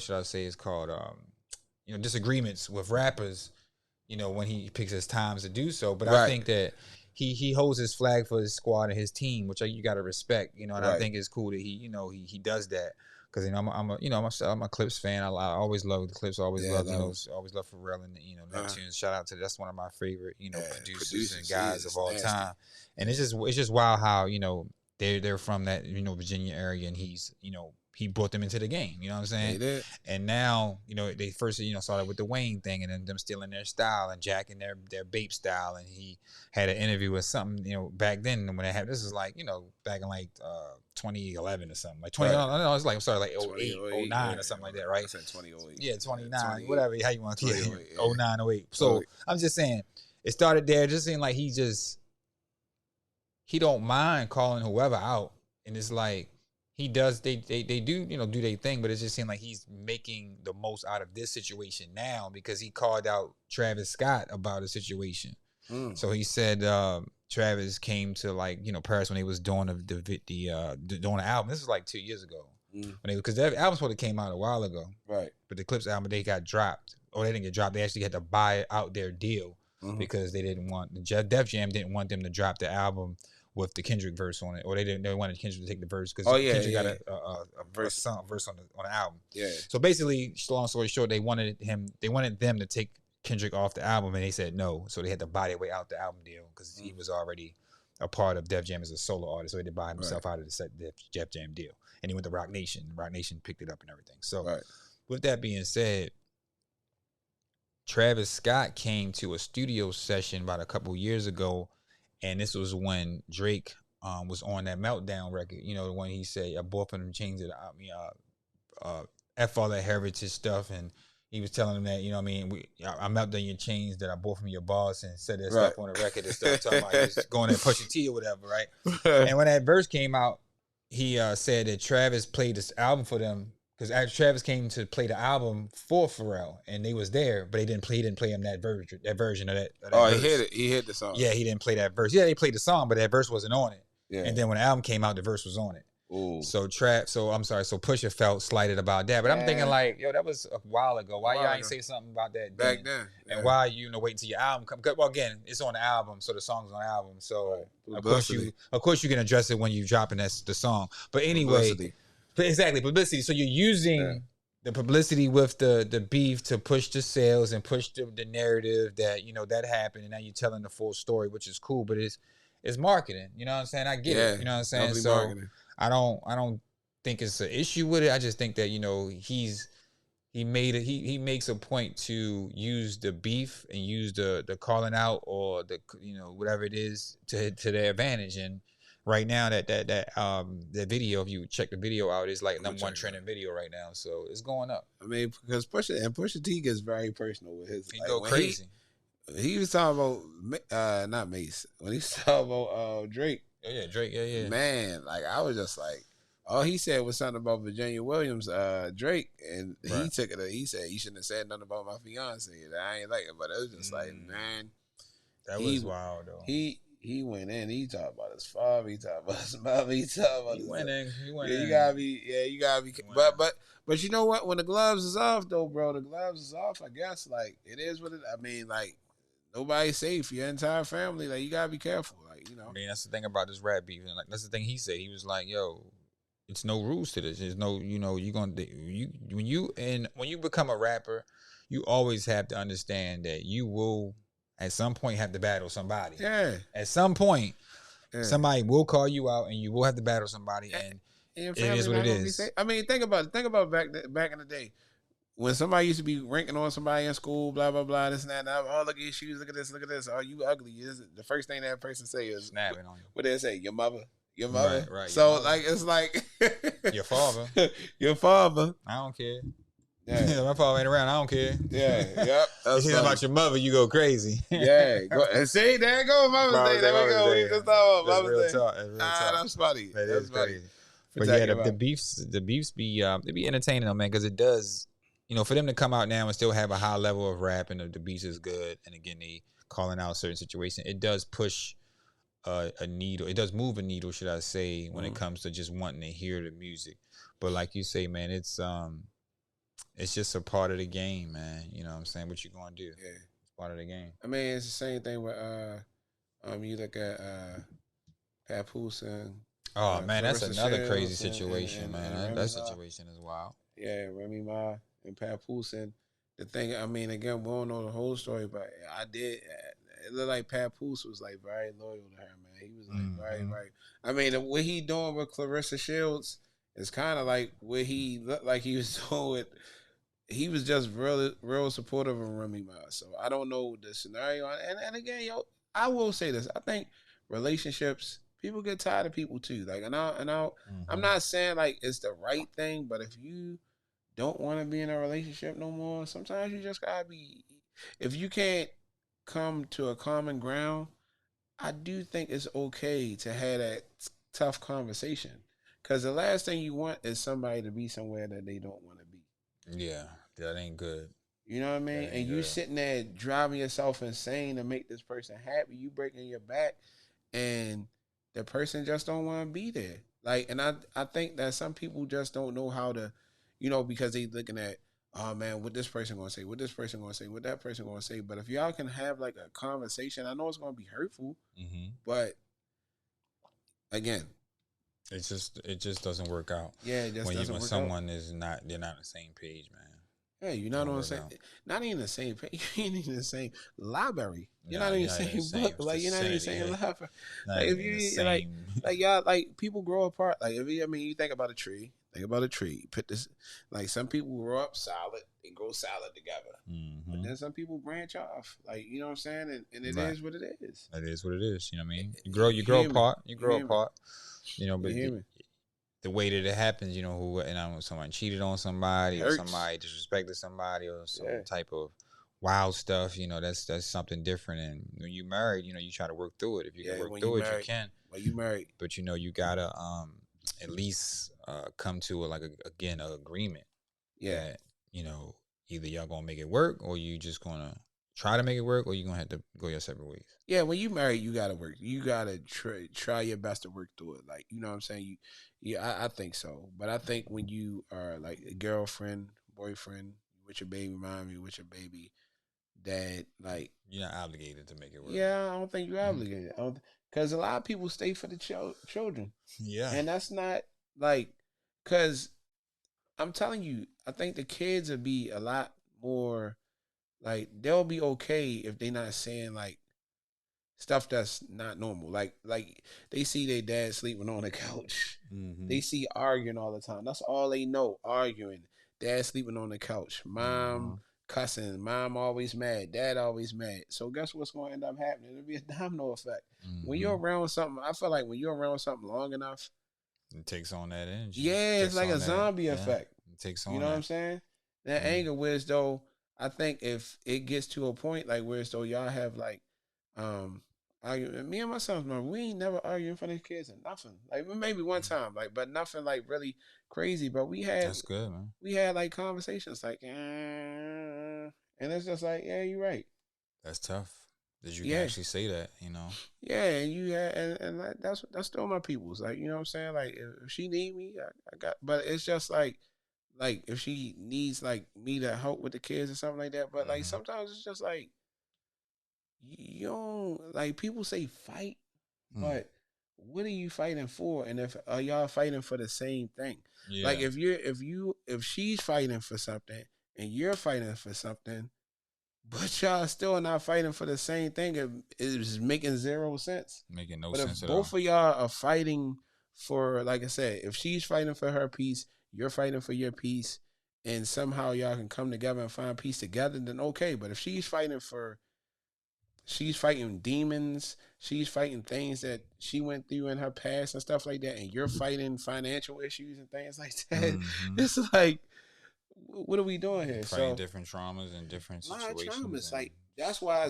Speaker 2: should I say is called disagreements with rappers, you know, when he picks his times to do so. But I think that he holds his flag for his squad and his team, which you got to respect, you know. And I think it's cool that he does that, because, you know, I'm a Clips fan. I always love the Clips. Always love always love Pharrell and Neptunes. Shout out to that's one of my favorite producers and guys of all time. And it's just wild how, you know, they're from that, you know, Virginia area, and he brought them into the game, you know what I'm saying?
Speaker 1: They did. And
Speaker 2: now, you know, they first, you know, started with the Wayne thing, and then them stealing their style and jacking their Bape style. And he had an interview with something, you know, back then when they had, this is like, you know, back in like 2011 or something, like 20. No, it's like, I'm sorry, like 08, 09 or something like that, right? I said
Speaker 1: 2008.
Speaker 2: Yeah, 29, whatever, how you want to say it. 09, 08. So I'm just saying, it started there. It just seemed like he don't mind calling whoever out, and it's like he does. They do, you know, do their thing, but it just seemed like he's making the most out of this situation now, because he called out Travis Scott about a situation. So he said Travis came to, like, you know, Paris when they was doing doing the album. This was like 2 years ago, because that album sort of came out a while ago, right? But the Clips album, they got dropped, or they didn't get dropped. They actually had to buy out their deal because they didn't want Def Jam didn't want them to drop the album with the Kendrick verse on it, or they wanted Kendrick to take the verse, because Kendrick got a verse on the album. Yeah. So basically, long story short, they wanted them to take Kendrick off the album, and they said no. So they had to buy their way out the album deal, because he was already a part of Def Jam as a solo artist, so he had to buy himself out of the Def Jam deal. And he went to Rock Nation. Rock Nation picked it up and everything. So with that being said, Travis Scott came to a studio session about a couple years ago. And this was when Drake was on that Meltdown record, you know, the one he said, I bought from them chains that F all that heritage stuff. And he was telling them that, you know what I mean, I melted your chains that I bought from your boss, and said that stuff on the record and stuff, talking about he was going and Pusha T or whatever, right? And when that verse came out, he said that Travis played this album for them, because Travis came to play the album for Pharrell, and they was there, but he didn't play him that version of that.
Speaker 1: Verse. He hit the song.
Speaker 2: Yeah, he didn't play that verse. Yeah, they played the song, but that verse wasn't on it. Yeah. And then when the album came out, the verse was on it. Ooh. So Pusha felt slighted about that. But I'm thinking, like, yo, that was a while ago. Why y'all ain't say something about that
Speaker 1: back then?
Speaker 2: And why wait till your album come? Well, again, it's on the album, so the song's on the album. So of course you can address it when you dropping the song. But anyway. Exactly, publicity. So you're using the publicity with the beef to push the sales and push the narrative that, you know, that happened, and now you're telling the full story, which is cool, but it's marketing. You know what I'm saying? I get it. You know what I'm saying? So marketing. I don't think it's an issue with it. I just think that, you know, he makes a point to use the beef and use the calling out, or the, you know, whatever it is, to their advantage. And right now, that video, if you check the video out, is like number one trending video right now. So it's going up.
Speaker 1: I mean, because Pusha T gets very personal with his.
Speaker 2: He go crazy.
Speaker 1: He was talking about not Mace, when he was talking about Drake.
Speaker 2: Oh yeah, Drake. Yeah.
Speaker 1: Man, like, I was just like, all he said was something about Virginia Williams, Drake, and he took it. He said, "You shouldn't have said nothing about my fiance." I ain't like it, but it was just like, man,
Speaker 2: that was wild though.
Speaker 1: He went in. He talked about his father. He talked about his mother. He talked about.
Speaker 2: He went in.
Speaker 1: You gotta be. Yeah, you gotta be. But you know what? When the gloves is off, though, bro, the gloves is off. I guess, like, it is what it. I mean, like, nobody's safe. Your entire family. Like, you gotta be careful. Like, you know.
Speaker 2: I mean, that's the thing about this rap beef. And, like, that's the thing he said. He was like, "Yo, it's no rules to this. There's no, you know, when you become a rapper, you always have to understand that you will." At some point, have to battle somebody. Yeah. At some point, somebody will call you out, and you will have to battle somebody. And it is what it is.
Speaker 1: I mean, think about it. Think about back in the day, when somebody used to be ranking on somebody in school, blah blah blah, this and that. Oh, look at your shoes. Look at this. Look at this. Oh, you ugly. The first thing that person say is
Speaker 2: snapping on you.
Speaker 1: What they say? Your mother. Right. So like, it's like
Speaker 2: your father.
Speaker 1: Your father.
Speaker 2: I don't care. Yeah, my father ain't around. I don't care.
Speaker 1: Yeah, yep.
Speaker 2: You hear about your mother, you go crazy.
Speaker 1: Yeah, and see, there you go, Mother's Day. There we go. We just talk about Mother's Day. That's funny. That's funny.
Speaker 2: But yeah, the beefs be they be entertaining though, man, because it does, you know, for them to come out now and still have a high level of rap, and the beefs is good. And again, calling out certain situations, it does push a needle. It does move a needle, should I say, when it comes to just wanting to hear the music. But like you say, man, it's just a part of the game, man. You know what I'm saying? What you gonna do?
Speaker 1: Yeah,
Speaker 2: it's part of the game.
Speaker 1: I mean, it's the same thing with you look at Papoose and
Speaker 2: Oh man, that's
Speaker 1: Clarissa
Speaker 2: another crazy
Speaker 1: Shields
Speaker 2: situation,
Speaker 1: and
Speaker 2: man.
Speaker 1: Remy
Speaker 2: That
Speaker 1: Ma.
Speaker 2: situation is wild.
Speaker 1: Yeah, Remy Ma and Papoose. And the thing, I mean, again, we don't know the whole story, but I did. It looked like Papoose was like very loyal to her, man. He was like very. I mean, what he doing with Clarissa Shields is kind of like what he looked like he was doing with. He was just real supportive of Remy Ma. So I don't know the scenario. And again, I will say this. I think relationships, people get tired of people too. Like, I'm not saying like it's the right thing, but if you don't want to be in a relationship no more, sometimes you just gotta be. If you can't come to a common ground, I do think it's okay to have that tough conversation. Because the last thing you want is somebody to be somewhere that they don't want to be.
Speaker 2: Yeah, that ain't good.
Speaker 1: You know what I mean? And you sitting there driving yourself insane to make this person happy. You breaking your back, and the person just don't want to be there. Like, and I think that some people just don't know how to, because they looking at, oh man, what this person gonna say, what this person gonna say, what that person gonna say. But if y'all can have like a conversation, I know it's gonna be hurtful, but again,
Speaker 2: it just doesn't work out.
Speaker 1: Yeah, it just doesn't
Speaker 2: when
Speaker 1: work
Speaker 2: someone
Speaker 1: out.
Speaker 2: is not, they're not on the same page, man.
Speaker 1: Yeah, you're not on the same, not even the same page. You ain't even the same library. You're not even the same book. Like, you're not even the same library. Like, if you like y'all, like, people grow apart. Like, if you, I mean, you think about a tree. Think about a tree. You put this, like, some people grow up solid and grow solid together, but then some people branch off. Like, you know what I'm saying? And it is what it is.
Speaker 2: It is what it is. You know what I mean? You grow apart. You grow apart. You know, but the way that it happens, who, and I don't know, someone cheated on somebody, or somebody disrespected somebody, or some type of wild stuff. That's something different. And when you married, you try to work through it. If you can work through it, you can.
Speaker 1: Well, you married,
Speaker 2: but you gotta at least come to an agreement.
Speaker 1: Yeah.
Speaker 2: That either y'all gonna make it work, or you just gonna try to make it work, or you're gonna have to go your separate ways.
Speaker 1: Yeah, when you married, you gotta work. You gotta try your best to work through it. Like, you know what I'm saying? I think so. But I think when you are like a girlfriend, boyfriend, with your baby mommy, with your baby dad, like,
Speaker 2: you're not obligated to make it work.
Speaker 1: Yeah, I don't think you're obligated. Because a lot of people stay for the children.
Speaker 2: Yeah.
Speaker 1: And that's not like, because I'm telling you, I think the kids would be a lot more, like, they'll be okay if they're not saying like stuff that's not normal. Like they see their dad sleeping on the couch. They see arguing all the time. That's all they know, arguing. Dad sleeping on the couch. Mom cussing. Mom always mad. Dad always mad. So guess what's going to end up happening? It'll be a domino effect. When you're around something, I feel like when you're around something long enough,
Speaker 2: it takes on that energy.
Speaker 1: Yeah, it's like a zombie effect.
Speaker 2: It takes on.
Speaker 1: You know what I'm saying? That anger, whereas though, I think if it gets to a point like whereas though y'all have like arguing, me and my sons, man, we ain't never arguing in front of the kids and nothing. Like, maybe one time, like, but nothing like really crazy. But we had,
Speaker 2: that's good, man.
Speaker 1: We had like conversations like, and it's just like, yeah, you're right.
Speaker 2: That's tough. That you can actually say that,
Speaker 1: Yeah, and you had, and that's still my people's. Like, you know what I'm saying? Like, if she need me, I got. But it's just like if she needs like me to help with the kids or something like that. But like sometimes it's just like, you don't, like, people say fight, but what are you fighting for? And if are y'all fighting for the same thing? Yeah. Like, if she's fighting for something and you're fighting for something, but y'all still not fighting for the same thing, it is making zero sense.
Speaker 2: Making no sense at
Speaker 1: all. Both of y'all are fighting for, like I said, if she's fighting for her peace, you're fighting for your peace, and somehow y'all can come together and find peace together, then okay. But if she's fighting demons, she's fighting things that she went through in her past and stuff like that, and you're fighting financial issues and things like that, it's like, what are we doing here?
Speaker 2: Fighting different traumas and different situations.
Speaker 1: Traumas, like, that's why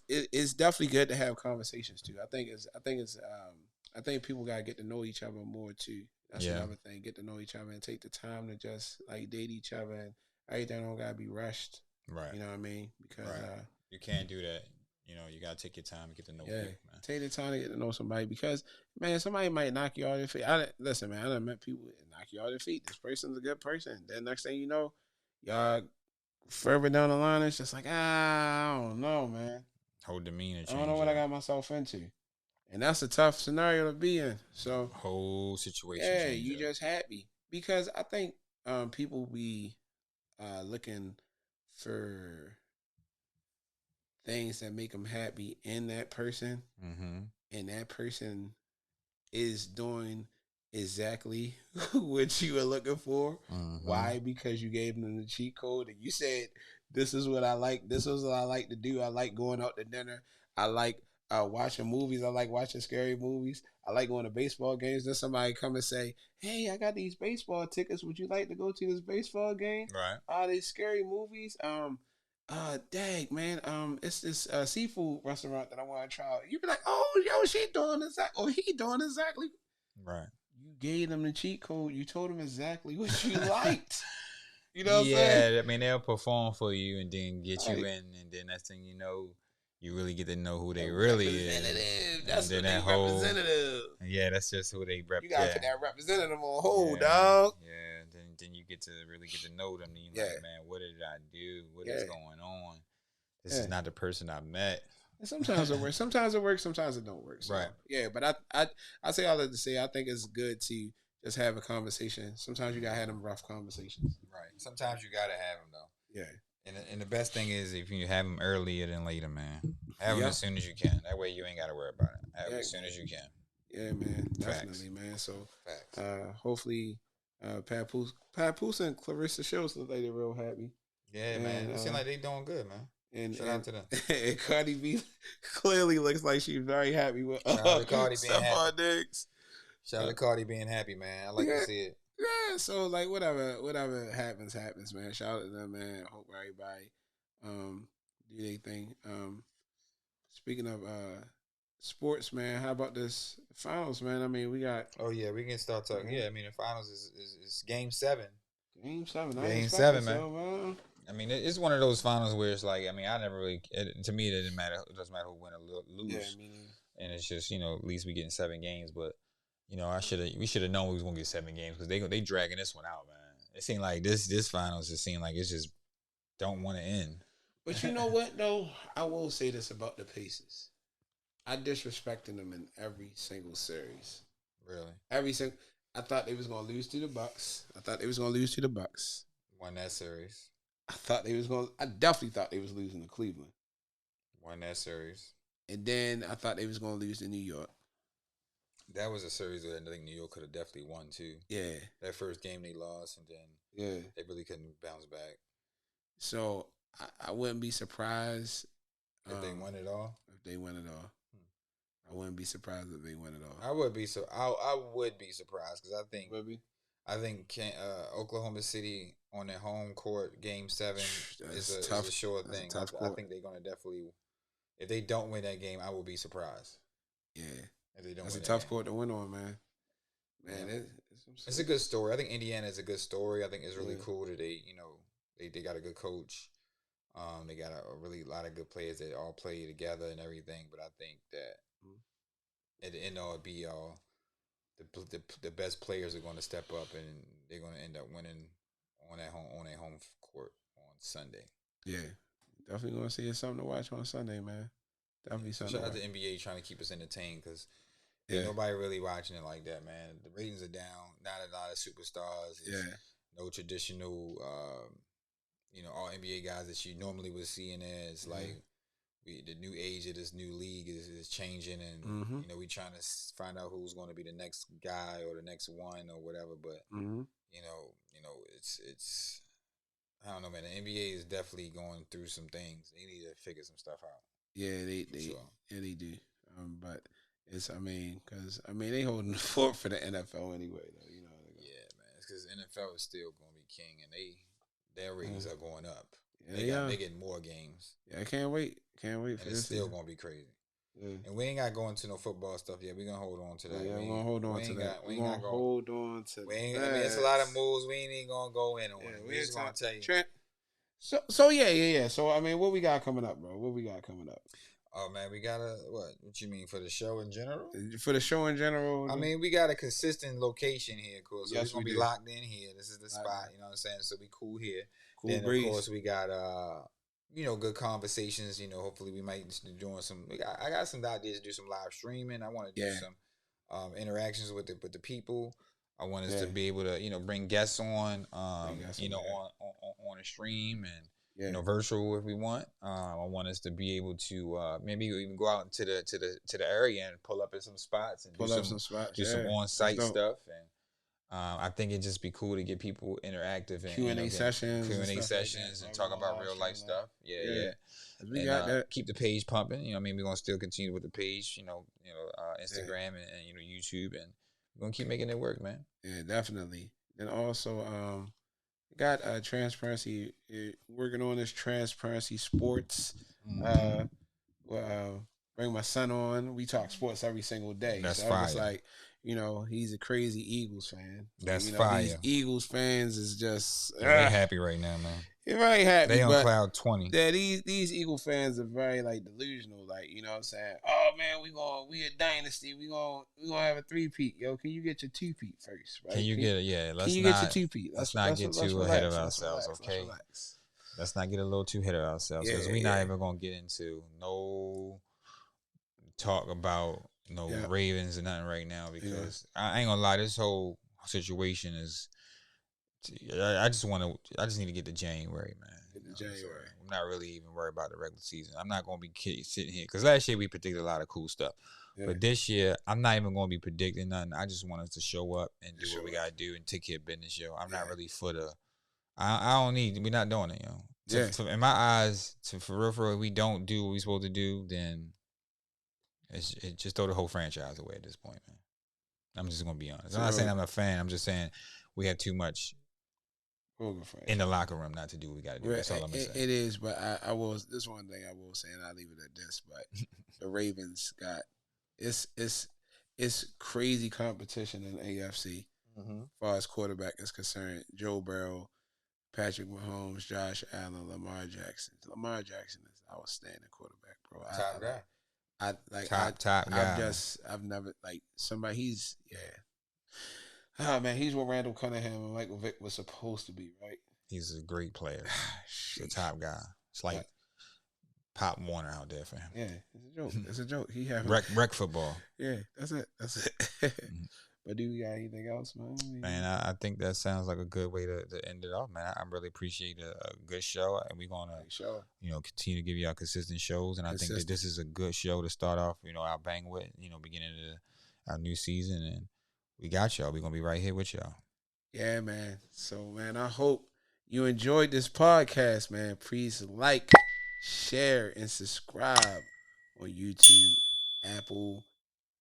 Speaker 1: it's definitely good to have conversations too. I think people gotta get to know each other more too. That's another thing. Get to know each other and take the time to just like date each other, and everything don't gotta be rushed.
Speaker 2: Right.
Speaker 1: You know what I mean? Because
Speaker 2: you can't do that. You gotta take your time to get to know
Speaker 1: Yeah,
Speaker 2: people, man.
Speaker 1: take the time to get to know somebody because, man, somebody might knock you off your feet. Listen, man, I done met people that knock you off your feet. This person's a good person. Then next thing you know, y'all further down the line, it's just like, I don't know, man.
Speaker 2: Whole demeanor
Speaker 1: I don't know
Speaker 2: change.
Speaker 1: what I got myself into. And that's a tough scenario to be in. So,
Speaker 2: Whole situation
Speaker 1: yeah,
Speaker 2: change.
Speaker 1: you just happy. Because I think people be looking for things that make them happy in that person.
Speaker 2: Mm-hmm.
Speaker 1: And that person is doing exactly what you were looking for.
Speaker 2: Mm-hmm.
Speaker 1: Why? Because you gave them the cheat code and you said, this is what I like. This is what I like to do. I like going out to dinner. I like watching movies. I like watching scary movies. I like going to baseball games. Then somebody come and say, hey, I got these baseball tickets. Would you like to go to this baseball game?
Speaker 2: Right.
Speaker 1: These scary movies. Dang, man. It's this seafood restaurant that I want to try. You be like, oh, yo, she doing exactly, or he doing exactly.
Speaker 2: Right.
Speaker 1: You gave them the cheat code. You told them exactly what you liked. You know what I'm saying?
Speaker 2: Yeah, I mean, they'll perform for you and then get you in, and then next thing you know, you really get to know who they really is.
Speaker 1: That's what they representative.
Speaker 2: Yeah, that's just who they rep.
Speaker 1: You gotta put that representative on hold,
Speaker 2: yeah,
Speaker 1: dog.
Speaker 2: Yeah, then you get to really get to know them. And you're like, man, what did I do? What is going on? This is not the person I met.
Speaker 1: And sometimes it works. Sometimes it works. Sometimes it don't work. So,
Speaker 2: right.
Speaker 1: Yeah, but I say all that to say I think it's good to just have a conversation. Sometimes you gotta have them rough conversations.
Speaker 2: Right. Sometimes you gotta have them though.
Speaker 1: Yeah.
Speaker 2: And the best thing is if you have them earlier than later, man. Have them as soon as you can. That way you ain't gotta worry about it. Have them as soon as you can.
Speaker 1: Yeah, man. Definitely, man. So, hopefully, Pat Poose and Clarissa Shields look like they're real happy.
Speaker 2: Yeah, man. It seems like they doing good, man.
Speaker 1: And
Speaker 2: shout out to them.
Speaker 1: And Cardi B clearly looks like she's very happy with
Speaker 2: Cardi being happy.
Speaker 1: Diggs.
Speaker 2: Shout out to Cardi being happy, man. I like to see it.
Speaker 1: Yeah, so like whatever happens, man. Shout out to them, man. Hope everybody do their thing. Speaking of sports, man, how about this finals, man? I mean, we got.
Speaker 2: Oh yeah, we can start talking. Yeah, I mean, the finals is Game 7.
Speaker 1: Game 7.
Speaker 2: Game 7, man. So, I mean, it's one of those finals where it's like, I mean, I never really. To me, it doesn't matter. It doesn't matter who win or lose.
Speaker 1: Yeah,
Speaker 2: and it's just at least we getting 7 games, but. We should have known we was gonna get 7 games because they dragging this one out, man. It seemed like this finals just seemed like it's just don't want to end.
Speaker 1: But you know what though, I will say this about the Pacers. I disrespected them in every single series.
Speaker 2: Really?
Speaker 1: I thought they was gonna lose to the Bucks.
Speaker 2: Won that series.
Speaker 1: I definitely thought they was losing to Cleveland.
Speaker 2: Won that series.
Speaker 1: And then I thought they was gonna lose to New York.
Speaker 2: That was a series that I think New York could have definitely won too.
Speaker 1: Yeah.
Speaker 2: That first game they lost, and then they really couldn't bounce back.
Speaker 1: So I wouldn't be surprised
Speaker 2: if they won it all.
Speaker 1: I wouldn't be surprised if they win it all.
Speaker 2: I would be surprised because I think Oklahoma City on their home court, Game 7 is a sure thing. I think they're gonna definitely. If they don't win that game, I will be surprised.
Speaker 1: Yeah.
Speaker 2: That's
Speaker 1: a tough court to win on, man.
Speaker 2: It's a good story. I think Indiana is a good story. I think it's really cool that they got a good coach. They got a really lot of good players that all play together and everything. But I think that at the end all be all, the best players are going to step up and they're going to end up winning on their home court on Sunday.
Speaker 1: Yeah, definitely going to see something to watch on Sunday, man. Definitely something.
Speaker 2: Shout out to the NBA trying to keep us entertained because. Nobody really watching it like that, man. The ratings are down. Not a lot of superstars. No traditional, all NBA guys that you normally would see in there. It's like the new age of this new league is changing, and we trying to find out who's going to be the next guy or the next one or whatever. But it's I don't know, man. The NBA is definitely going through some things. They need to figure some stuff out.
Speaker 1: Yeah, they do. But. Because they holding the fort for the NFL anyway, though.
Speaker 2: Yeah, man. It's because NFL is still going to be king, and their ratings are going up.
Speaker 1: Yeah,
Speaker 2: they getting more games.
Speaker 1: Yeah, I can't wait.
Speaker 2: And it's still going to be crazy. Yeah. And we ain't got to go into no football stuff yet. We're going to hold on to that.
Speaker 1: Yeah, we're going to hold on to that. We're going to hold on to that.
Speaker 2: It's a lot of moves. We ain't even going to go in on it. We're just going to tell you.
Speaker 1: So, yeah. So, what we got coming up, bro?
Speaker 2: Oh man, we gotta what you mean for the show in general?
Speaker 1: For the show in general,
Speaker 2: I mean, we got a consistent location here, of course. So
Speaker 1: yes,
Speaker 2: we're gonna
Speaker 1: we
Speaker 2: be
Speaker 1: do.
Speaker 2: locked in here. This is the spot, you know what I'm saying? So we cool here.
Speaker 1: Cool
Speaker 2: Then
Speaker 1: breeze.
Speaker 2: of course we got good conversations, hopefully we might be doing some I got some ideas to do some live streaming. I want to do some interactions with the people. I want us to be able to, bring guests on on a stream and virtual if we want. I want us to be able to maybe even go out into the area and pull up at some spots and do some on-site stuff. And I think it'd just be cool to get people interactive and
Speaker 1: Q&A sessions,
Speaker 2: and talk about real life stuff. Yeah.
Speaker 1: We got that.
Speaker 2: Keep the page pumping. We're gonna still continue with the page. Instagram and YouTube, and we're gonna keep making it work, man.
Speaker 1: Yeah, definitely. And also, got Transparency working on this Transparency Sports. Bring my son on. We talk sports every single day.
Speaker 2: That's
Speaker 1: so
Speaker 2: fire.
Speaker 1: It's like, he's a crazy Eagles fan.
Speaker 2: That's fire.
Speaker 1: These Eagles fans is just
Speaker 2: they happy right now, man.
Speaker 1: They're very happy.
Speaker 2: They on cloud 20.
Speaker 1: Yeah, these Eagle fans are very delusional. You know what I'm saying? Oh man, we a dynasty. We gonna have a 3-peat. Yo, can you get your 2-peat first? Right?
Speaker 2: Can you get it? Yeah.
Speaker 1: Can you get your 2-peat?
Speaker 2: Let's not get too ahead of ourselves, okay? Let's not get a little too ahead of ourselves because we're not even gonna get into no talk about Ravens and nothing right now because I ain't gonna lie, this whole situation is. I just need to get to January, man.
Speaker 1: January.
Speaker 2: I'm not really even worried about the regular season. I'm not gonna be sitting here because last year we predicted a lot of cool stuff, but this year I'm not even gonna be predicting nothing. I just want us to show up and do what we gotta do and take care of business, yo. I'm not really for the. I don't need. We're not doing it, yo. In my eyes, for real, if we don't do what we're supposed to do, then it just throw the whole franchise away at this point, man. I'm just gonna be honest. I'm not saying I'm a fan. I'm just saying we have too much in the locker room not to do what we got to do. That's all I'm gonna say.
Speaker 1: It is, but I will. This one thing I will say, and I'll leave it at this. But the Ravens got it's crazy competition in the AFC as far as quarterback is concerned. Joe Burrow, Patrick Mahomes, Josh Allen, Lamar Jackson. Lamar Jackson is outstanding quarterback, bro.
Speaker 2: Top guy.
Speaker 1: Top guy. I've never somebody. He's Oh man, he's what Randall Cunningham and Michael Vick was supposed to be, right?
Speaker 2: He's a great player. He's a top guy. It's like Pop Warner out there for him.
Speaker 1: Yeah, it's a joke. It's a joke. He having
Speaker 2: rec football.
Speaker 1: Yeah, that's it. But do we got anything else, man?
Speaker 2: Man, I think that sounds like a good way to end it off, man. I really appreciate a good show, and we're gonna continue to give you our consistent shows. And I think that this is a good show to start off, our bang with, beginning of our new season. And we got y'all. We're going to be right here with y'all.
Speaker 1: Yeah, man. So, man, I hope you enjoyed this podcast, man. Please like, share, and subscribe on YouTube, Apple,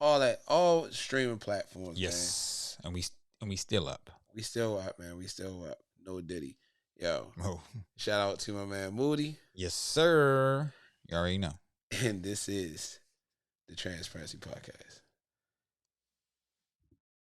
Speaker 1: all streaming platforms,
Speaker 2: yes. Man. And we still up.
Speaker 1: We still up, man. We still up. No Diddy. Yo. Shout out to my man Moody.
Speaker 2: Yes, sir. You already know.
Speaker 1: And this is the Transparency Podcast.